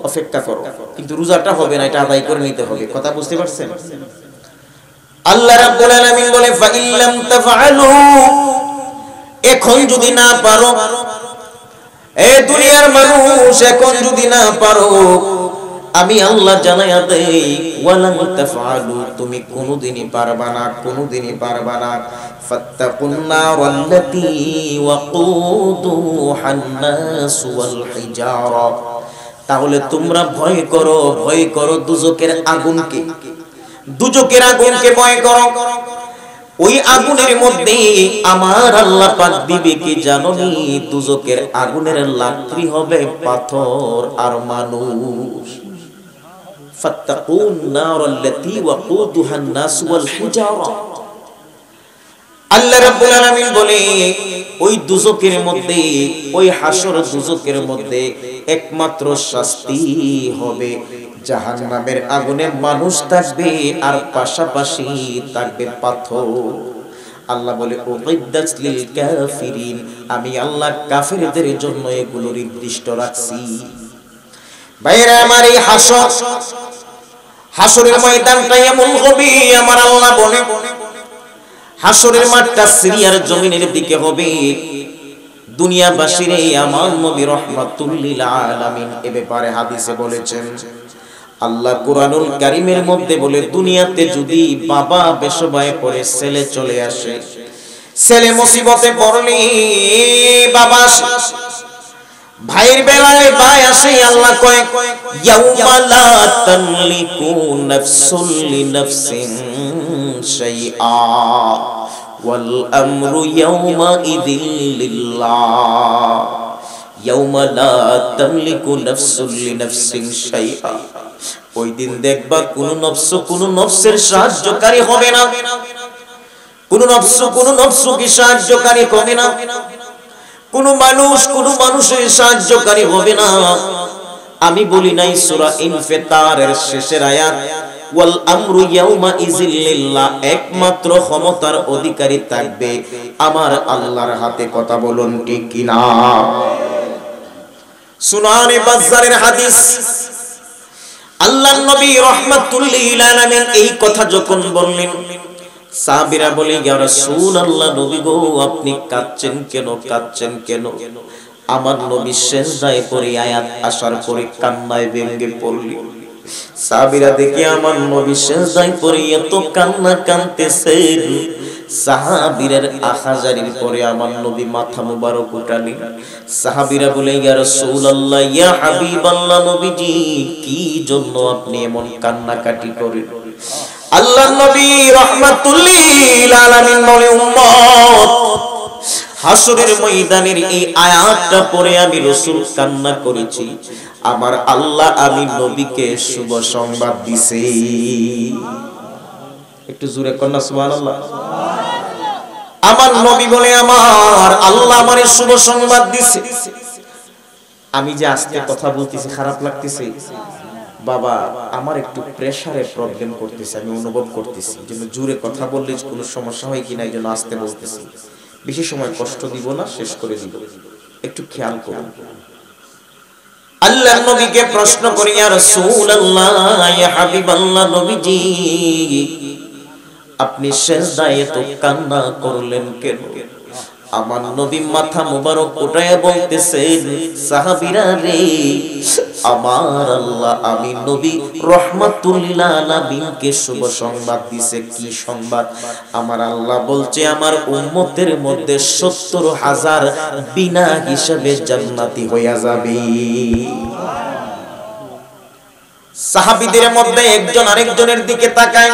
[SPEAKER 1] অপেক্ষা করো, কিন্তু রোজাটা হবে না, এটা আদায় করে নিতে হবে। কথা বুঝতে পারছেন? আল্লাহ রাব্বুল আলামিন বলে ফা ইল্লাম তাফআলু, এখন যদি না পারো, এ দুনিয়ার মানুষ, এখন যদি না পারো, আমি আল্লাহ জানাইয়া দেই ওয়ালান তাফআলু, তুমি কোনদিনই পারবা না, কোনদিনই পারবা না। ফাত্তাকুন নারাল্লাতী ওয়াকুদুহান নাস ওয়াল হিজারা, তাহলে তোমরা ভয় করো দুজকের আগুনকে, দুজকের আগুনকে ভয় করো। ওই আগুনের মধ্যে আমার আল্লাহ পাক দিবে কি জানোনি? দুজকের আগুনের লাকড়ি হবে পাথর আর মানুষ। ফাত্তাকুন নারাল্লাতী ওয়াকুদুহান নাস ওয়াল হিজারা, আল্লাহ রাব্বুল আলামিন বলে ওই দুজকের মধ্যে, ওই হাসর দুজকের মধ্যে একমাত্র শাস্তি হবে জাহান্নামের আগুনে মানুষ থাকবে, আর পাশাপাশি থাকবে পাথর। আল্লাহ বলে উইদ্দাত লিল কাফিরিন, আমি আল্লাহ কাফেরদের জন্য এগুলো নির্দিষ্ট রাখছি। ভাইরা আমার, এই হাসরের ময়দানটা এমন হবে, আমার আল্লাহ বলে হাসরের মাঠটা সিরিয়ার জমিনের দিকে হবে। দুনিয়াবাসীর আমার নবী রাহমাতুল লিল আলামিন এ ব্যাপারে হাদিসে বলেছেন, আল্লাহ কুরআনুল কারীমের মধ্যে বলে দুনিয়াতে যদি বাবা বেশবায় পড়ে ছেলে চলে আসে, ছেলে মুসিবতে পড়লে বাবা আসে, ভাইয়ের বেলায় ভাই আসে, আল্লাহ কয় ইয়াউমা লা তামলিকু নাফসুল লিনাফসিন শাইআ ওয়াল আমরু ইয়াউমা ইযিল লিল্লাহ, ইয়াউমা লা তামলিকু নাফসুল লিনাফসিন শাইআ, ওই দিন দেখবা কোন নফসের সাহায্যকারী হবে না, কোন নফস কি সাহায্যকারী হবে না, কোন মানুষের সাহায্যকারী হবে না। আমি বলি নাই সূরা ইনফিতারের শেষের আয়াত, ওয়াল আমরু ইয়াউমা ইযিল লিল্লাহ, একমাত্র ক্ষমতার অধিকারী থাকবে আমার আল্লাহর হাতে। কথা বলুন ঠিক কিনা? সুনানে বাজ্জারের হাদিস, আল্লাহর নবী রাহমাতুল লিল আলামিন এই কথা যখন বললেন, সাহাবীরা বলে, ইয়া রাসূলুল্লাহ, নবী গো আপনি কাঁদছেন কেন, কাঁদছেন কেন? আমার নবী সিজদায় পড়ে আয়াত আসার পরে কান্নায় ভেঙে পড়লেন। সাহাবীরা দেখে আমার নবী সিজদায় পড়ে এত কান্না কাঁদতেছেন, সাহাবীদের আহাজারির পরে আমার নবী মাথা মুবারক উঠালেন। সাহাবীরা বলে, ইয়া রাসূলুল্লাহ, ইয়া হাবিবাল্লাহ, নবীজি কি জন্য আপনি এমন কান্নাকাটি করেন? আল্লাহর নবী রাহমাতুল লিল আলামিন বলে, উম্মত, হাসরের ময়দানের এই আয়াতটা পড়ে আমি রাসূল কান্না করেছি। আমার আল্লাহ আমি নবীকে শুভ সংবাদ দিছে। একটু জোরে কন্না সুবহানাল্লাহ। আমার নবী বলে, আমার আল্লাহ আমারে শুভ সংবাদ দিছে। আমি যে আজকে কথা বলতেছি খারাপ লাগতেছে বাবা, আমার একটু প্রেসারে প্রবলেম করতেছে, আমি অনুভব করতেছি। যেন জোরে কথা বললে কোনো সমস্যা হয় কিনা, এই জন্য আস্তে বলতেছি। বেশি সময় কষ্ট দিব না, শেষ করে দিব, একটু খেয়াল করুন। আল্লাহর নবীকে প্রশ্ন করি, ইয়া রাসূলুল্লাহ, ইয়া হাবিবাল্লাহ, নবীজি আপনি সিজদায় এত কান্না করলেন কেন? আমার নবী মাথা মুবারক উঠায় বলতেছেন, সাহাবীরা রে, আমার আল্লাহ আমি নবী রাহমাতুল লিল আলামিনকে শুভ সংবাদ দিছে। কি সংবাদ? আমার আল্লাহ বলছে, আমার উম্মতের মধ্যে ৭০,০০০ বিনা হিসাবে জান্নাতি হইয়া যাবে। সাহাবীদের মধ্যে একজন আরেকজনের দিকে তাকায়,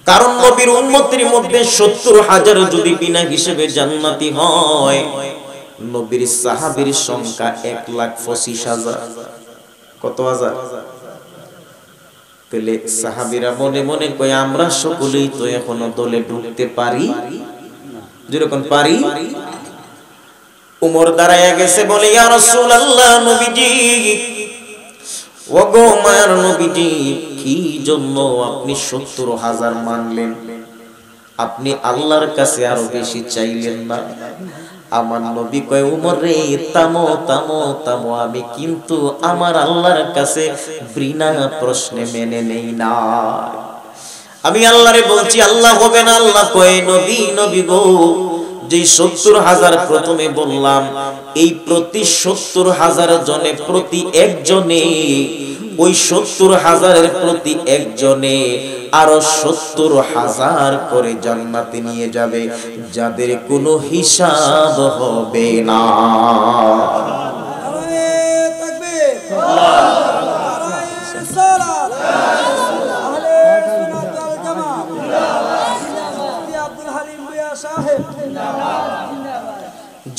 [SPEAKER 1] কারণ নবীর উম্মতের মধ্যে ৭০,০০০ যদি বিনা হিসেবে জান্নাতি হয়, নবীর সাহাবীর সংখ্যা ১,২৫,০০০। কত হাজার? তাহলে সাহাবীরা মনে মনে কয়, আমরা সকলেই তো এখনো দলে ঢুকতে পারি, যেরকম পারি। উমর দাঁড়ায় গেছে, বলে, ইয়া রাসূলুল্লাহ, নবীজি, ওগো মায়ার নবীজি, কি জন্য আপনি ৭০,০০০ মানলেন? আপনি আল্লাহর কাছে আরো বেশি চাইলেন না? আমার নবী কয়, উমর রে, থামো থামো থামো, আমি কিন্তু আমার আল্লাহর কাছে বিনা প্রশ্নে মেনে নেই না। আমি আল্লাহরে বলছি আল্লাহ হবে না। আল্লাহ কয়, নবী নবী গো, যে ৭০,০০০ প্রথমে বললাম, এই প্রতি ৭০,০০০ জনে প্রতি একজনে, ওই ৭০,০০০ প্রতি একজনে আরো ৭০,০০০ করে জান্নাতে নিয়ে যাবে, যাদের কোনো হিসাব হবে না।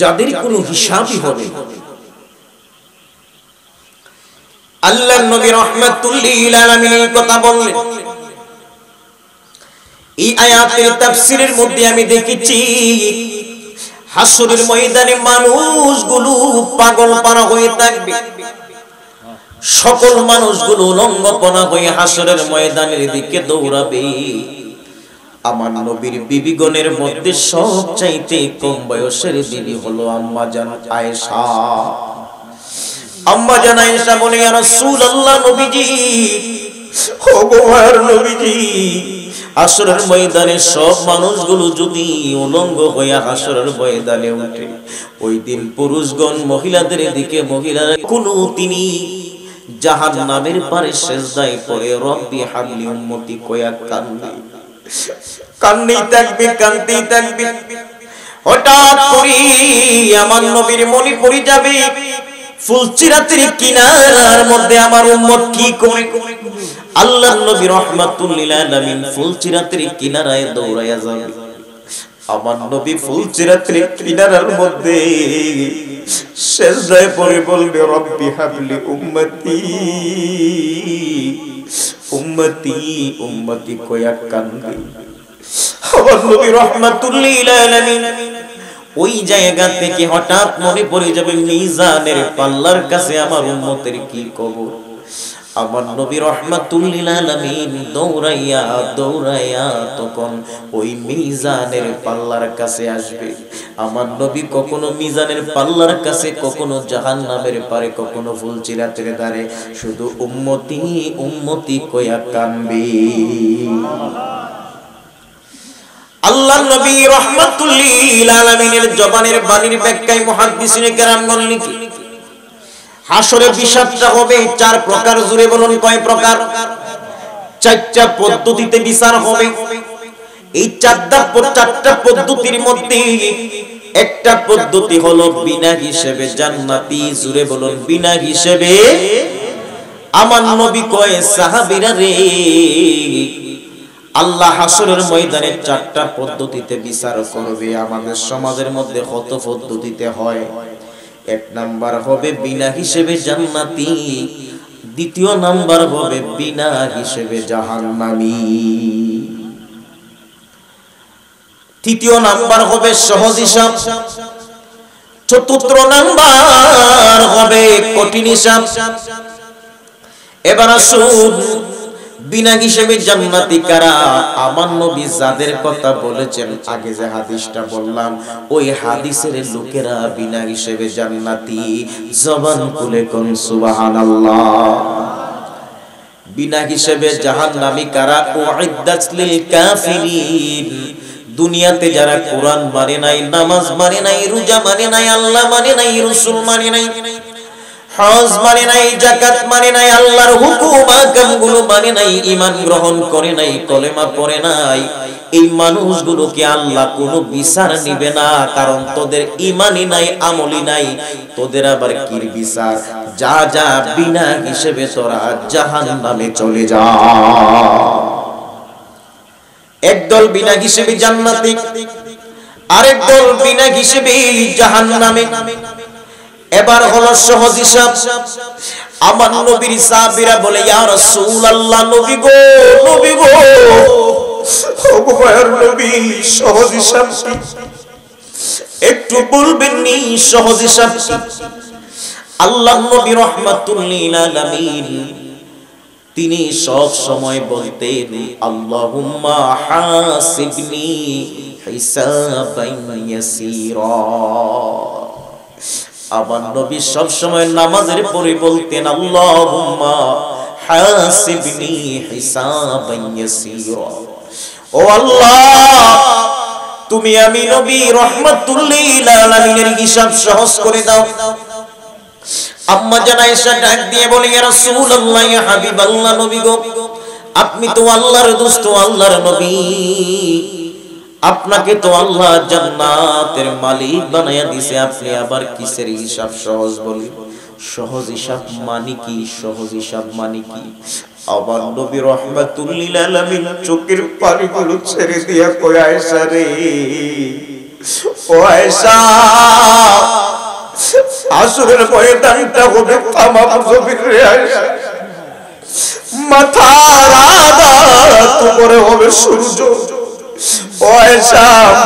[SPEAKER 1] যাদের কোনো হিসাবই হবে। আল্লাহর নবী রাহমাতুল লিল আলামিন এই কথা বললেন। এই আয়াতের তাফসীরের মধ্যে আমি দেখেছি, হাসরের ময়দানে মানুষগুলো পাগল পারা হয়ে থাকবে। সকল মানুষগুলো লঙ্গপনা হয়ে হাসরের ময়দানের দিকে দৌড়াবে। আমার নবীর বিবিগণের মধ্যে সবচাইতে কম বয়সের বিবি হলো আম্মা জান আয়েশা। আম্মা জান আয়েশা বলে, ইয়া রাসূলুল্লাহ, নবীজি, ওগো মায়ের নবীজি, হাসরের ময়দানে সব মানুষগুলো যদি উলঙ্গ হয়ে হাসরের ময়দানে ওঠে, ওই দিন পুরুষগণ মহিলাদের দিকে, মহিলারা কোনো তিনি জাহান্নামের পারে সিজদায় পড়ে রব্বি হাবলি উম্মতি কয়া কান্না, কান্নাই থাকবে, কান্নাই থাকবে। হঠাৎ করে আমার নবীর মনে পড়ে যাবে, ফুলচিরাতের কিনারার মধ্যে আমার উম্মত কি করে। আল্লাহর নবী রাহমাতুল লিল আলামিন ফুলচিরাতের কিনারায় দৌড়ায়া যাবে। আমার নবী ফুলচিরাতের কিনারার মধ্যে সিজদায় পড়ে বলবে, রব্বি হাবলি উম্মতি উম্মতি উম্মতি কয়া কান্না। আমার নবী রাহমাতুল লিল আলামিন ওই জায়গা থেকে হঠাৎ মনে পড়ে যাবে, মিজানের পাল্লার কাছে আমার উম্মতের কি কবর। আমার নবী রাহমাতুল লিল আলামিন দৌড়াইয়া দৌড়াইয়া তখন ওই মিজানের পাল্লার কাছে আসবে। আমার নবী কখনো মিজানের পাল্লার কাছে, কখনো জাহান্নামের পারে, কখনো ফুলচিরাতের ধারে শুধু উম্মতি উম্মতি কইয়া কানবে। আল্লাহর নবী রাহমাতুল লিল আলামিনের জবানের বাণীর ব্যাখ্যায় মুহাদ্দিসিনে কেরামগণ লিখে হাসরে বিচারটা হবে চার প্রকার। জুড়ে বলুন কয় প্রকার? চারটা পদ্ধতিতে বিচার হবে। এই চারটা পদ্ধতির মধ্যে একটা পদ্ধতি হলো বিনা হিসেবে জান্নাতি। জুড়ে বলুন বিনা হিসেবে। আমার নবী কয় সাহাবীরা রে, আল্লাহ হাসরের ময়দানে চারটা পদ্ধতিতে বিচার করবে। আমাদের সমাজের মধ্যে কত পদ্ধতিতে হয়? এক নাম্বার হবে বিনা হিসেবে জান্নাতি, দ্বিতীয় নাম্বার হবে বিনা হিসেবে জাহান্নামী, তৃতীয় নাম্বার হবে সহজ হিসাব, চতুর্থ নাম্বার হবে কঠিন হিসাব। এবার আসুন বিনা হিসেবে জান্নাতি কারা? আমার নবী যাদের কথা বলেছেন, আগে যে হাদিসটা বললাম, ওই হাদিসের লোকেরা বিনা হিসেবে জান্নাতি। জবান খুলে কোন সুবহানাল্লাহ। বিনা হিসেবে জাহান্নামী কারা? উইদ্দাত লিল কাফিরিন। দুনিয়াতে যারা কোরআন মানে নাই, নামাজ মানে নাই, রোজা মানে নাই, আল্লাহ মানে নাই, রাসূল মানে নাই, হজ মানে নাই, যাকাত মানে নাই, আল্লাহর হুকুম আহকামগুলো মানে নাই, ঈমান গ্রহণ করে নাই, কলেমা পড়ে নাই, এই মানুষগুলোকে আল্লাহ কোনো বিচার নিবে না। কারণ তোদের ঈমানই নাই, আমলই নাই, তোদের আবার কি বিচার? যা যা বিনা হিসেবে তোরা জাহান্নামে চলে যা। একদল বিনা হিসেবে জান্নাতি, আরেক দল বিনা হিসেবে জাহান্নামে। এবার হলো সহজ হিসাব। আমার নবীর সাহাবীরা বলে, ইয়া রাসূলুল্লাহ, নবী গো, নবী গো, ও মায়ের নবী, সহজ হিসাব কি? একটু বলবেন নি সহজ হিসাব কি? আল্লাহর নবী রাহমাতুল লিল আলামিন তিনি সব সময় বলতেন, আল্লাহুম্মা হাসিবনি হিসাবান ইয়াসীরা। আমার নবী সব সময় নামাজের পরে বলতেন, আল্লাহুম্মা হাসিবনি হিসাবান ইয়াসীরা। ও আল্লাহ, তুমি আমি নবী রাহমাতুল লিল আলামিনের হিসাব সহজ করে দাও। আম্মা জান আয়েশা ডাক দিয়ে বলে, ইয়া রাসূলুল্লাহ, ইয়া হাবিবাল্লাহ, নবী গো, আপনি তো আল্লাহর দোস্ত, আল্লাহর নবী, আপনাকে তো আল্লাহ জান্নাতের মালিক বানায়া দিয়েছে, আপনি আবার কিসের হিসাব সহজ বলি? সহজ হিসাব মানে কি? সহজ হিসাব মানে কি? আবার নবী রাহমাতুল লিল আলামিন চোখের পানিগুলো ছেড়ে দিয়া কই, আয়েশা রে, ও আয়েশা, আসরের ময়দানটা হবে তামাম জমিন রে আয়েশা, মাথার আঘাত উপরে হবে সূর্য। ও আয়েশা,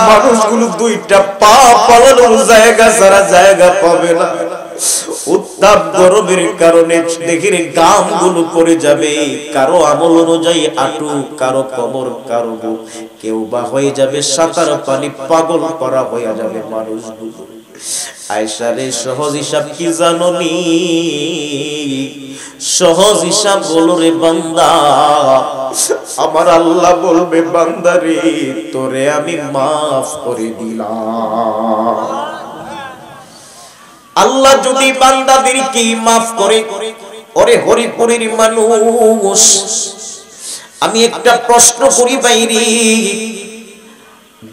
[SPEAKER 1] মানুষগুলো দুইটা পা পালানোর জায়গা ছাড়া জায়গা পাবে না। উত্তাপ গরমের কারণে দেখিরে গামগুলো পড়ে যাবে, কারো আমল অনুযায়ী আটু, কারো কবর, কারো বুক, কেউ বা হয়ে যাবে সাঁতার পানি, পাগল করা হয়ে যাবে মানুষগুলো। আয়েশা রে, সহজ হিসাব কি জানোনি? সহজ হিসাব বলো রে বান্দা, আমার আল্লাহ বলবে, বান্দা রে, তোরে আমি মাফ করে দিলাম। আল্লাহ যদি বান্দাদেরকে মাফ করে, ওরে হরিপুরের মানুষ, আমি একটা প্রশ্ন করি বাইরে,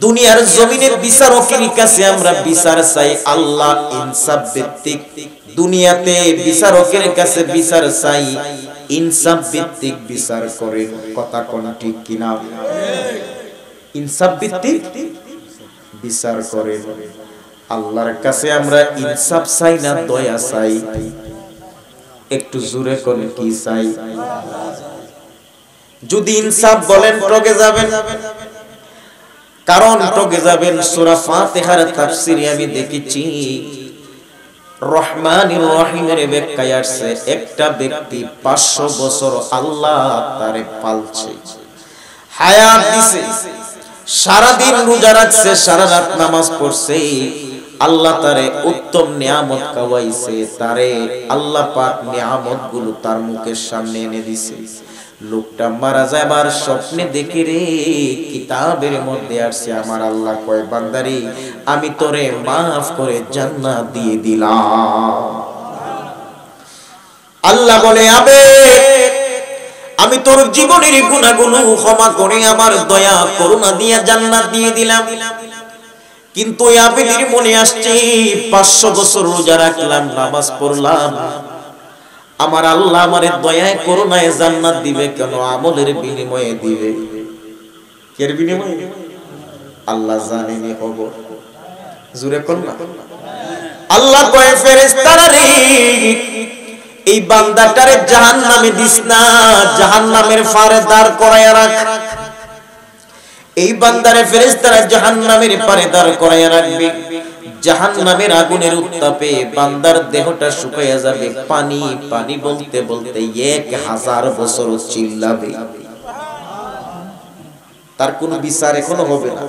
[SPEAKER 1] দুনিয়ার জমিনের বিচারকের কাছে আমরা বিচার চাই, আল্লাহ ইনসাফ ভিত্তিক। দুনিয়াতে বিচারকের কাছে বিচার চাই, ইনসাফ ভিত্তিক বিচার করেন। কথা কোন ঠিক কিনা? ইনসাফ ভিত্তিক বিচার করেন। আল্লাহর কাছে আমরা ইনসাফ চাই না দয়া চাই? একটু জোরে করে কি চাই? যদি ইনসাফ বলেন ঠকে যাবেন, কারণ ঠকে যাবেন। সূরা ফাতিহার তাফসীরে আমি দেখেছি, রহমানির রহিমের ব্যাখ্যায় আসছে একটা ব্যক্তি 500 বছর আল্লাহ তারে পালছে, হায়াত দিছে, সারাদিন রোজা রাখছে, সারা রাত নামাজ পড়ছে, আল্লাহ তারে উত্তম নিয়ামত খাওয়াইছে, তারে আল্লাহ পাক নিয়ামত গুলো তার মুখের সামনে এনে দিছে। লোকটা মারা যাবার স্বপ্নে দেখে রে কিতাবের মধ্যে আসছে আমার আল্লাহ কয় বান্দারে আমি তোরে মাফ করে জান্নাত দিয়ে দিলাম। আল্লাহ বলে আবে আমি তোর জীবনের গুনাহগুলো ক্ষমা করে আমার দয়া করুণা দিয়ে জান্নাত দিয়ে দিলাম। কিন্তু ওই আবেদের মনে আসছে 500 বছর রোজা রাখলাম, নামাজ পড়লাম, আমার আল্লাহ আমারে দয়ায় করুণায় জান্নাত দিবে কেন? আমলের বিনিময়ে দিবে। এর বিনিময়ে আল্লাহ জানেনি খবর। জোরে কোন না আল্লাহ কয় ফেরেশতারা রে এই বান্দাটারে জাহান্নামে দিস না, জাহান্নামের ফারে দাঁড় করায়া রাখ। এই বান্দারে ফেরেশতারা জাহান্নামের পারে দাঁড় করায়া রাখবে। জাহান্নামের আগুনের উত্তাপে বান্দার দেহটা শুকায়া যাবে, পানি পানি বলতে বলতে 1000 বছর চিল্লাবে, তার কোনো বিচার এখনো হবে না।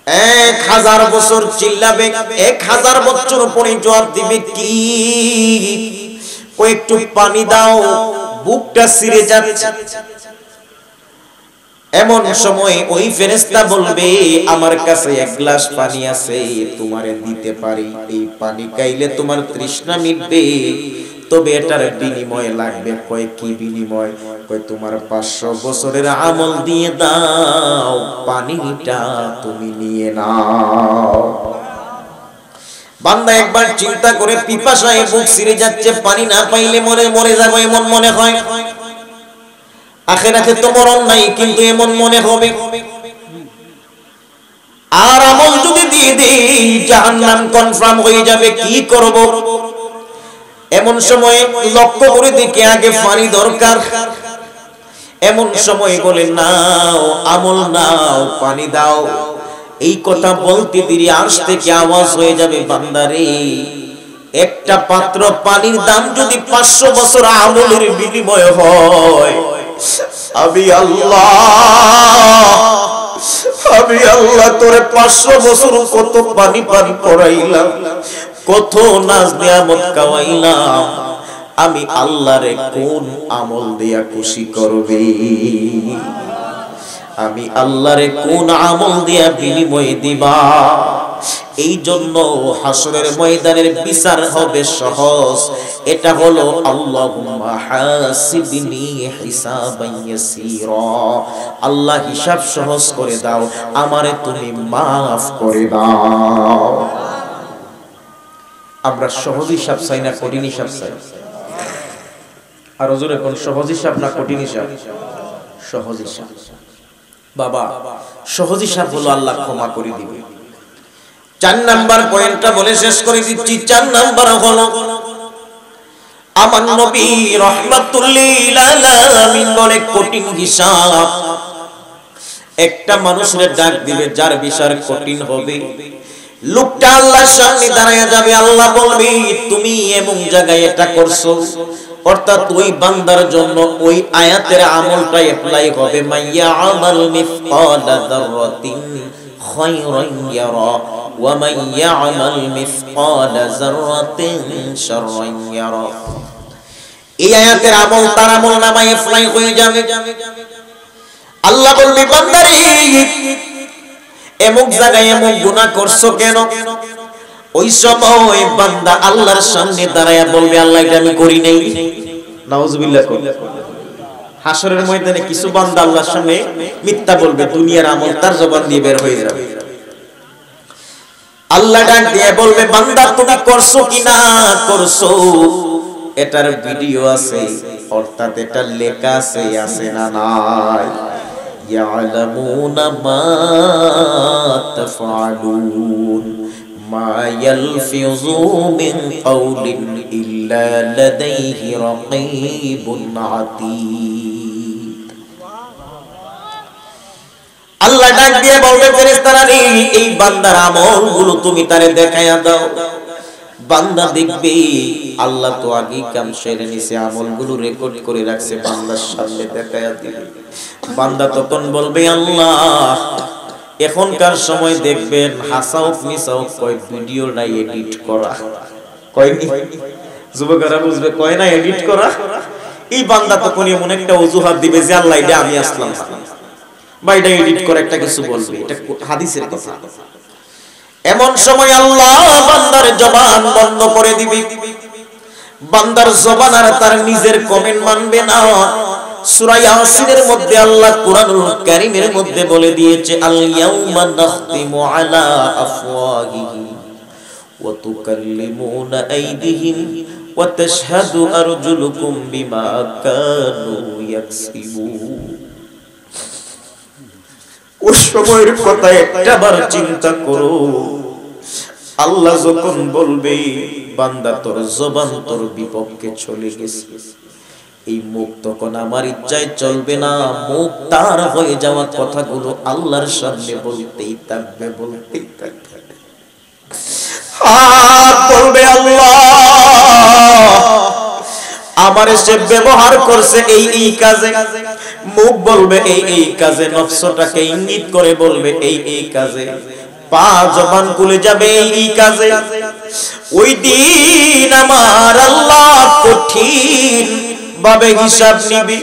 [SPEAKER 1] 1000 বছর চিল্লাবে, 1000 বছর পরে জবাব দিবে কি? ও একটু পানি দাও, বুকটা ছিঁড়ে যাচ্ছে। এমন সময় ওই ফেরেশতা বলবে আমার কাছে 1 গ্লাস পানি আছে, তোমারে দিতে পারি, এই পানি খাইলে তোমার তৃষ্ণা মিটবে, তবে এটার বিনিময় লাগবে। কয় কি বিনিময়? কয় তোমার 500 বছরের আমল দিয়ে দাও, পানিটা তুমি নিয়ে নাও। বান্দা একবার চিন্তা করে পিপাসায় বুক ছিঁড়ে যাচ্ছে, পানি না পাইলে মরে যাবো এমন মনে হয়। আখিরাতে তো মরণ নাই, কিন্তু এমন মনে হবে। আর আমল যদি দিয়ে দেই জাহান্নাম কনফার্ম হয়ে যাবে, কি করব? এমন সময় লক্ষ্য করে দেখে আগে পানি দরকার। এমন সময় বলে নাও আমল নাও, পানি দাও। এই কথা বলতে দেরি আরশ থেকে আওয়াজ হয়ে যাবে বান্দারে একটা পাত্র পানির দাম যদি 500 বছর আমলের বিনিময় হয়, আমি আল্লাহ তোরে 500 বছর কত পানি পান করাইলাম, কত নাজ নিয়ামত খাওয়াইলাম, আমি আল্লাহরে কোন আমল দিয়া খুশি করবে? আমি আল্লাহরে কোন আমল দিয়া বিনিময় দিবা? এই জন্য হাসরের ময়দানের বিচার হবে সহজ। এটা হলো আল্লাহুম্মা হাসিবনি হিসাবান ইয়াসীরা, আল্লাহ হিসাব সহজ করে দাও, আমারে তুমি maaf করে দাও। আমরা সহজ হিসাব চাই না কঠিন হিসাব চাই? আর হুজুর এখন সহজ হিসাব না কঠিন হিসাব? সহজ হিসাব। বাবা সহজ হিসাব হলো আল্লাহ ক্ষমা করে দিবে। 4 নাম্বার পয়েন্টটা বলে শেষ করে দিচ্ছি। 4 নাম্বার হলো আমার নবী রাহমাতুল লিল আলামিন বলে কঠিন হিসাব। একটা মানুষের ডাক দিবে যার বিচার কঠিন হবে, লোকটা আল্লাহর সামনে দাঁড়ায়া যাবে, আল্লাহ বলবে তুমি এমন জায়গায় এটা করছো, অর্থাৎ ওই বান্দার জন্য ওই আয়াতের আমলটা অ্যাপ্লাই হবে। মাইয়া আমাল মিসকালা যাররাতিন খায়রান ইয়ারা ওয়া মাইয়া আমাল মিসকালা যাররাতিন শাররান ইয়ারা। এই আয়াতের আমল তার আমল নামায় অ্যাপ্লাই হয়ে যাবে। আল্লাহ বলবে বান্দারে এমন জায়গায় এমন গুনাহ করছো কেন? ওই সময় বান্দা আল্লাহর সামনে দাঁড়ায়া বলবে আল্লাহ এটা আমি করি নাই। নাউজুবিল্লাহ। হাসরের ময়দানে কিছু বান্দা আল্লাহর সামনে মিথ্যা বলবে, দুনিয়ার আমল তার জবান দিয়ে বের হয়ে যাবে। আল্লাহ ডাক দিয়ে বলবে বান্দা তুমি করছো কি না করছো এটার ভিডিও আছে, অর্থাৎ এটা লেখা আছে না নাই? ইয়ালামুনা মা তাফআলুন মা ইয়ালফিযু মিন কাওলিন ইল্লা লাদাইহি রাকীবুন আতীদ। আল্লাহ ডাক দিয়ে বলবে ফেরেশতারা রে এই বান্দার আমলগুলো তুমি তারে দেখায়া দাও। বান্দা দেখবে আল্লাহ তো আগেই কাম সেরে নিছে, আমলগুলো রেকর্ড করে রাখছে, বান্দার সামনে দেখায়া দিবে। বান্দা তখন বলবে আল্লাহ, এখনকার সময় দেখবেন হাসাউক মিসাউক কয় ভিডিও নাই এডিট করা, কয়নি যুবকরা বুঝবে, কয় না এডিট করা। এই বান্দা তখন এমন একটা অজুহাত দিবে যে আল্লাহ এটা আমি আসলাম বা এটা এডিট করে একটা কিছু বলবে, এটা হাদিসের কথা। এমন সময় আল্লাহ বান্দার জবান বন্ধ করে দিবে, বান্দার জবান আর তার নিজের কমেন্ট মানবে না। সূরা ইয়াসিনের মধ্যে আল্লাহ কুরআনুল কারীমের মধ্যে বলে দিয়েছে, আল ইয়াউমা নাখতিমু আলা আফওয়াহিহিম ওয়া তুকাল্লিমুনা আইদিহিম ওয়া তাশহাদু আরজুলুকুম বিমা কানু ইয়াকসিবুন। ওই সময়ের কথা একটাবার চিন্তা করো। আল্লাহ যখন বলবে বান্দা তোর জবান তোর বিপক্ষে চলে গেছে, এই মুখ তখন আমার ইচ্ছায় চলবে না, মুখ তার হয়ে যাওয়া কথাগুলো আল্লাহর সামনে বলতেই থাকবে, বলতেই থাকবে। হাত বলবে আল্লাহ আমার সে ব্যবহার করছে এই কাজে, মুখ বলবে এই কাজে, নফসটাকে ইঙ্গিত করে বলবে এই কাজে, পা জবান খুলে যাবে এই কাজে। ওই দিন আমার আল্লাহ কঠিন ভাবে হিসাব নিবি।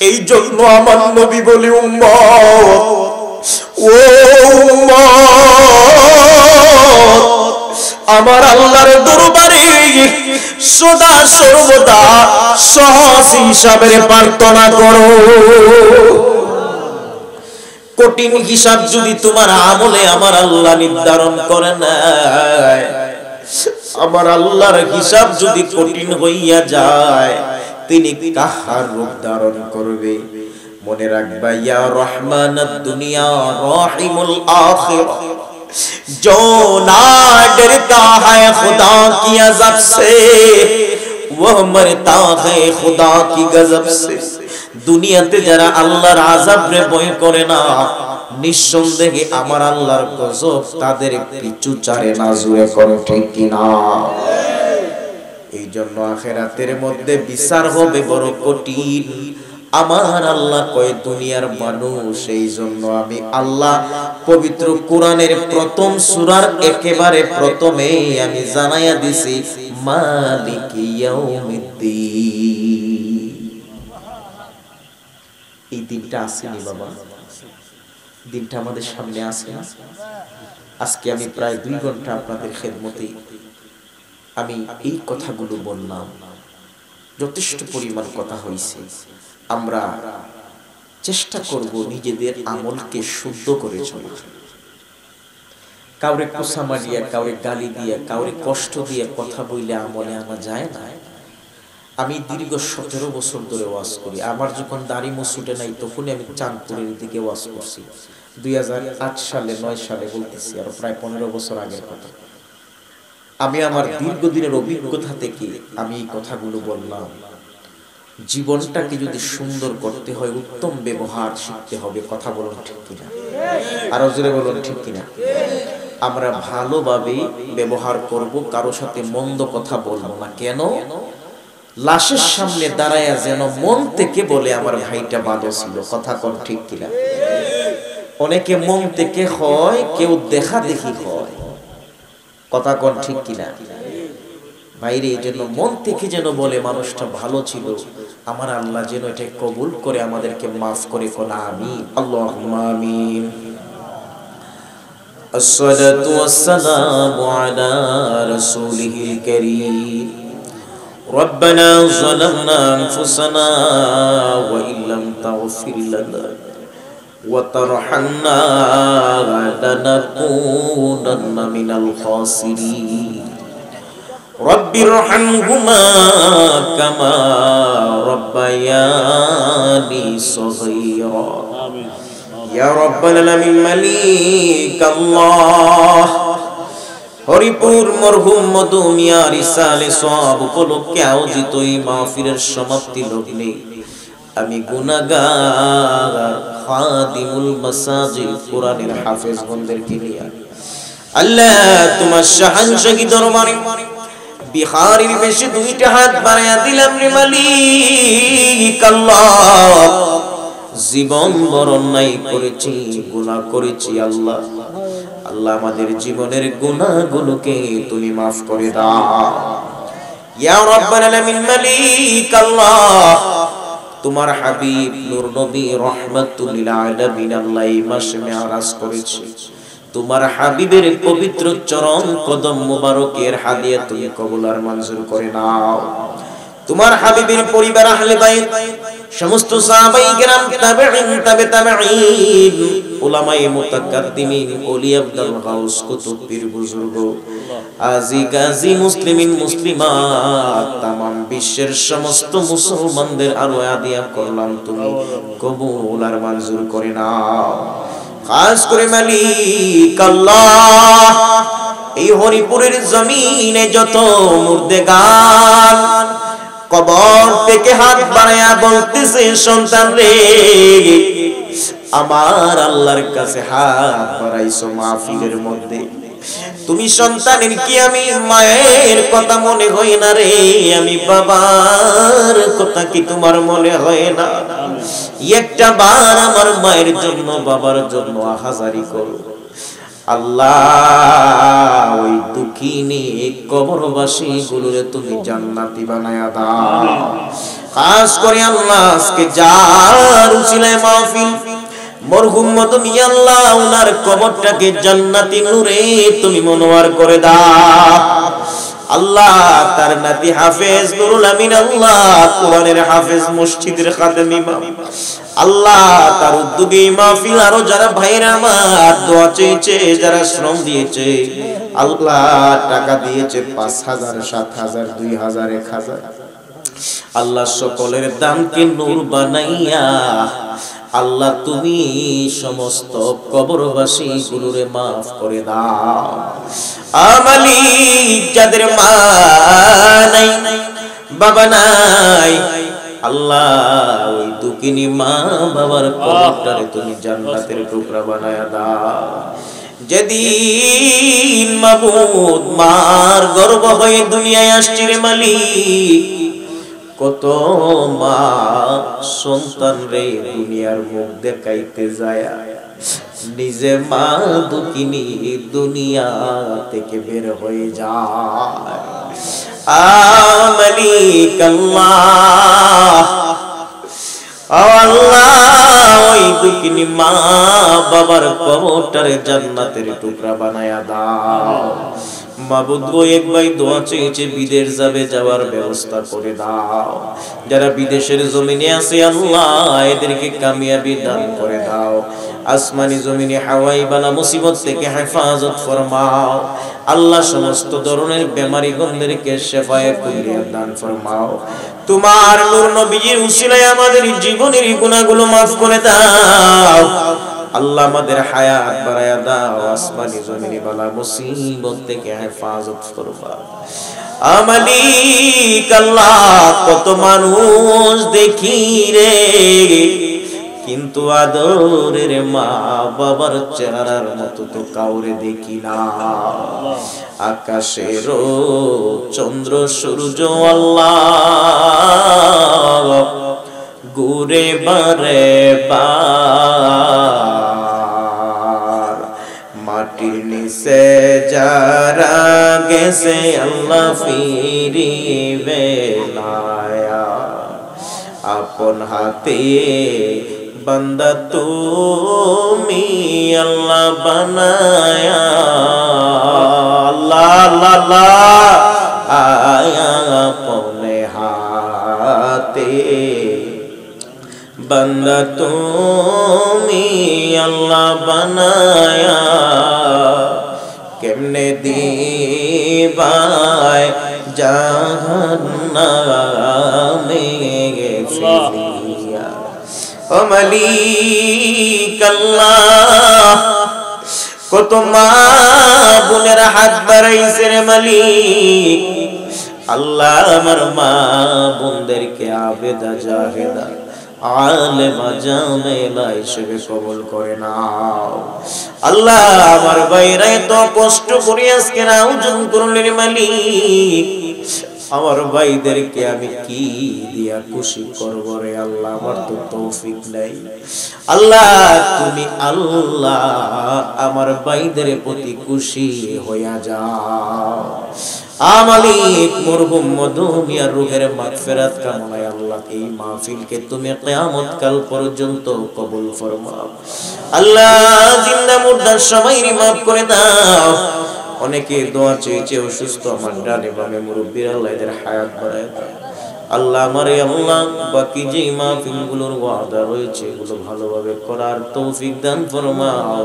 [SPEAKER 1] এই জন্য আমার নবী বলি উম্মত, ও উম্মত, আমার আল্লাহর দরবারে সদা সর্বদা সহজ হিসাবের প্রার্থনা করো। কঠিন হিসাব যদি তোমার আমলে আমার আল্লাহ নির্ধারণ করে না, আমার আল্লাহর হিসাব যদি কঠিন হইয়া যায়, তিনি কাহার রূপ ধারণ করবে। মনে রাখবা, ইয়া রহমানুদ দুনিয়া রহিমুল আখিরা, जो ना डरता है खुदा की अज़ब से वह मरता है खुदा की गज़ब से। দুনিয়াতে যারা আল্লাহর আযাব রে ভয় করে না, নিঃসন্দেহে আমার আল্লাহর গজব তাদের পিছু ছাড়ে না। জোরে করো ঠিক কিনা? এই জন্য আখিরাতের মধ্যে বিচার হবে বড় কঠিন। আমার আল্লাহ কয় দুনিয়ার মানুষ, এই জন্য আমি আল্লাহ পবিত্র কোরআনের প্রথম সূরার একেবারে প্রথমে আমি জানাইয়া দিছি মালিকি ইয়াউমিদ্দিন। এই দিনটা আসেনি বাবা, দিনটা আমাদের সামনে আসে না। আজকে আমি প্রায় 2 ঘন্টা আপনাদের খেদমতে আমি এই কথাগুলো বললাম, যথেষ্ট পরিমাণ কথা হয়েছে। আমরা চেষ্টা করব নিজেদের আমলকে শুদ্ধ করে চলা। কাউরে কোসা মারিয়া, কাউরে গালি দিয়া, কাউরে কষ্ট দিয়ে কথা বইলে আমলে আনা যায় না। আমি দীর্ঘ 17 বছর ধরে ওয়াজ করি। আমার যখন দাড়ি মুছুটে নাই তখনই আমি চাঁদপুরের দিকে ওয়াজ করছি, 2008 সালে 9 সালে বলতেছি, আর প্রায় 15 বছর আগের কথা। আমি আমার দীর্ঘদিনের অভিজ্ঞতা থেকে আমি এই কথাগুলো বললাম। জীবনটাকে যদি সুন্দর করতে হয়, উত্তম ব্যবহার শিখতে হবে। কথা বলুন ঠিক কিনা? আরো জোরে বলুন ঠিক কিনা? আমরা ভালোভাবে ব্যবহার করব, কারো সাথে মন্দ কথা বলবো না। কেন? লাশের সামনে দাঁড়ায়া যেন মন থেকে বলে আমার ভাইটা ভালো ছিল। কথা কোন ঠিক কিনা? অনেকে মন থেকে হয়, কেউ দেখা দেখি হয়। কথা কোন ঠিক কিনা? বাইরে এই জন্য মন থেকে যেন বলে মানুষটা ভালো ছিল, আমার আল্লাহ যেন এটা কবুল করে আমাদেরকে মাফ করে। কোন আমিন, আল্লাহুম্মা আমিন। আসসালাতু ওয়াসসালামু আলা রাসূলিল কারীম। রব্বানা যালামনা আনফুসানা ওয়া ইল্লাম তাগফির লানা ওয়া তারহামনা লানাকুনান্না মিনাল খাসিরিন। رب ارحمهما كما ربياني صغيرا يا رب العالمين مالك الله। হরিপুর মরহুম মধু মিয়া রিসালে সওয়াব উপলক্ষে আয়োজিত এই মাহফিলের সমাপ্তি লগ্নে আমি গুনাহগার খাদিমুল মাসাজিদ কোরআনের হাফেজগণদেরকে নিয়ে আল্লাহ তোমার শাহানশাহী দরবারে বিহারীর বেশে দুইটা হাত বাড়াইয়া দিলাম রে মালিক আল্লাহ। জীবন বড় অন্যায় করেছি, গুনাহ করেছি আল্লাহ। আল্লাহ আমাদের জীবনের গুনাহগুলোকে তুমি মাফ করে দাও ইয়া রাব্বাল আলামিন। মালিক আল্লাহ তোমার হাবিব নূর নবী রাহমাতুল লিল আলামিন আল্লাহ এই মাসে মেরাজ করেছে। তোমার হাবিবের পবিত্র চরণ কদম মোবারকের হাদিয়া তুমি কবুল আর মঞ্জুর করে নাও। তোমার হাবিবের পরিবার আহলে বাইত সমস্ত সাহাবায়ে কেরাম তাবেঈন তাবে তাবেঈন উলামায়ে মুতাকাদ্দিমিন ওলি আব্দুল গাউস কুতুব পীর বুজুর্গ আজি গাজী মুসলিমিন মুসলিমাত तमाम বিশ্বের সমস্ত মুসলমানদের আরো হাদিয়া করলাম তুমি কবুল আর মঞ্জুর করে নাও। খাস করে মালিক আল্লাহ এই হরিপুরের জমিনে যত মুর্দেগান কবর থেকে হাত বাড়ায়া বলতেছে সন্তান রে আমার আল্লাহর কাছে হাত বাড়াইছো মাহফিলের মধ্যে, তুমি সন্তানের কি আমি মায়ের কথা মনে হয় না রে, আমি বাবার কথা কি তোমার মনে হয় না? একটা বার আমার মায়ের জন্য বাবার জন্য হাজারি করো আল্লাহ। ওই দুঃখিনী কবরবাসী গুলোরে তুমি জান্নাতি বানায়া দাও। খাস করে আল্লাহ আজকে যার উসিলায় মাহফিল মরহুম মদনী আল্লাহ ওনার কবরটাকে জান্নাতি নূরে তুমি মনোয়ার করে দাও আল্লাহ। তার নাতি হাফেজ নুরুল আমিন আল্লাহ কোরআনের হাফেজ মসজিদের খাদেম ইমাম আল্লাহ তার উদ্যোগে মাহফিল আরো যারা ভাইরা আমার দোয়া চেয়েছে যারা শ্রম দিয়েছে আল্লাহ টাকা দিয়েছে ৫,০০০ ৭,০০০ ২,০০০ ১,০০০ আল্লাহ সকলের দামকে নূর বানাইয়া আল্লাহ তুমি সমস্ত কবরবাসী গুলোরে মাফ করে দাও। মালিক যাদের মা নাই বাবা নাই আল্লাহ ওই দুঃখিনী মা বাবার কবরটারে তুমি জান্নাতের টুকরা বানায়া দাও। যেদিন মাবুদ মার গর্ভ হয়ে দুনিয়ায় আসছে রে মালিক কত মা সন্তান রে দুনিয়ার মুখ দেখাইতে যায় নিজে মা দুঃখিনী দুনিয়া থেকে বের হয়ে যায়। মালিক আল্লাহ আল্লাহ ওই দুঃখিনী মা বাবার কবরটারে জান্নাতের টুকরা বানায়া দাও। মাবুদ গো এক ভাই দোয়া চেয়েছে বিদেশ যাবে, যাওয়ার ব্যবস্থা করে দাও। যারা বিদেশের জমিনে আছে আল্লাহ এদেরকে কামিয়াবি দান করে দাও। আসমানি জমিনে হাওয়াই বালা মুসিবত থেকে হেফাজত ফরমাও আল্লাহ। সমস্ত ধরনের বেমারি গন্ধেরকে শেফায়ে কুল্লিয়াত দান ফরমাও। তোমার নূর নবীর উসিলায় আমাদের জীবনের গুনাহগুলো মাফ করে দাও আল্লাহ। আমাদের হায়াত বাড়ায়া দাও, আসমানি জমিনে বালা মুসিবত থেকে হেফাজত ফরমাও। মালিক আল্লাহ কত মানুষ দেখি রে কিন্তু আদরের মা বাবার চেহারার মতো তো কাউরে দেখি না। আকাশের চন্দ্র সূর্য আল্লাহ ঘুরে বারে বার মাটির নিচে যারা গেছে আল্লাহ ফিরিবে না। আপন হাতে বান্দা তুমি আল্লাহ বানায়া আল্লাহ আল্লাহ আয়া আপনে হাতে বান্দা তুমি আল্লাহ বানায়া কেমনে দিবায় জাহান্নামে ফিরিয়া। ও মালিক আল্লাহ কত মা বোনেরা হাত বাড়াইছে রে মালিক আল্লাহ। আমার মা বোনদেরকে আবেদা জাহেদা আলেমা জামেলা হিসেবে কবুল করে নাও। আল্লাহ আমার ভাইরা এত কষ্ট করে আজকে আয়োজন করলেন মালিক, আমার ভাইদেরকে আমি কি দিয়া খুশি করব রে আল্লাহ, আমার তো তৌফিক নাই। আল্লাহ তুমি আল্লাহ আমার ভাইদের প্রতি খুশি হইয়া যাও। মালিক মরহুম মধু মিয়ার রূহের মাগফিরাত কামনায় আল্লাহ এই মাহফিলকে তুমি কিয়ামত কাল পর্যন্ত কবুল ফরমাও। আল্লাহ জিন্দা মুর্দার সবাইকে মাফ করে দাও। অনেকে দোয়া চেয়েছে অসুস্থ, আমার ডানে বামে মুরব্বিরা, আল্লাহ এদের হায়াত বাড়ায় দাও। আল্লাহ আমারে আল্লাহ বাকি যে মাহফিলগুলোর ওয়াদা রয়েছে এগুলো ভালোভাবে করার তৌফিক দান ফরমাও।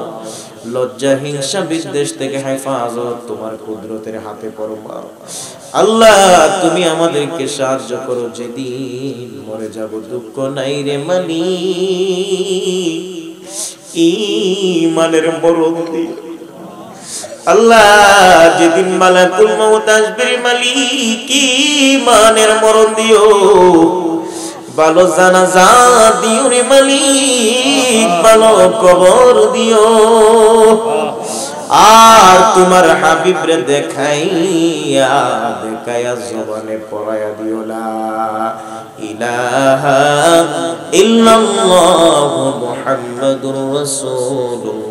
[SPEAKER 1] লজ্জা হিংসা বিদ্বেষ থেকে হেফাজত তোমার কুদরতের হাতে ফরমাও। আল্লাহ তুমি আমাদেরকে সাহায্য করো, যেদিন মরে যাব দুঃখ নাই রে মালিক, ঈমানের মরণ দিও। আল্লাহ যেদিন মালাকুল মউত আসবে মালিক, ঈমানের মরণ দিও, ভালো জানাজা দিও রে মালিক, ভালো কবর দিও। আর তোমার হাবিব রে দেখাইয়া দেখাইয়া জবানে পড়াইয়া দিও লা ইলাহা ইল্লাল্লাহু মুহাম্মাদুর রাসূলুল্লাহ।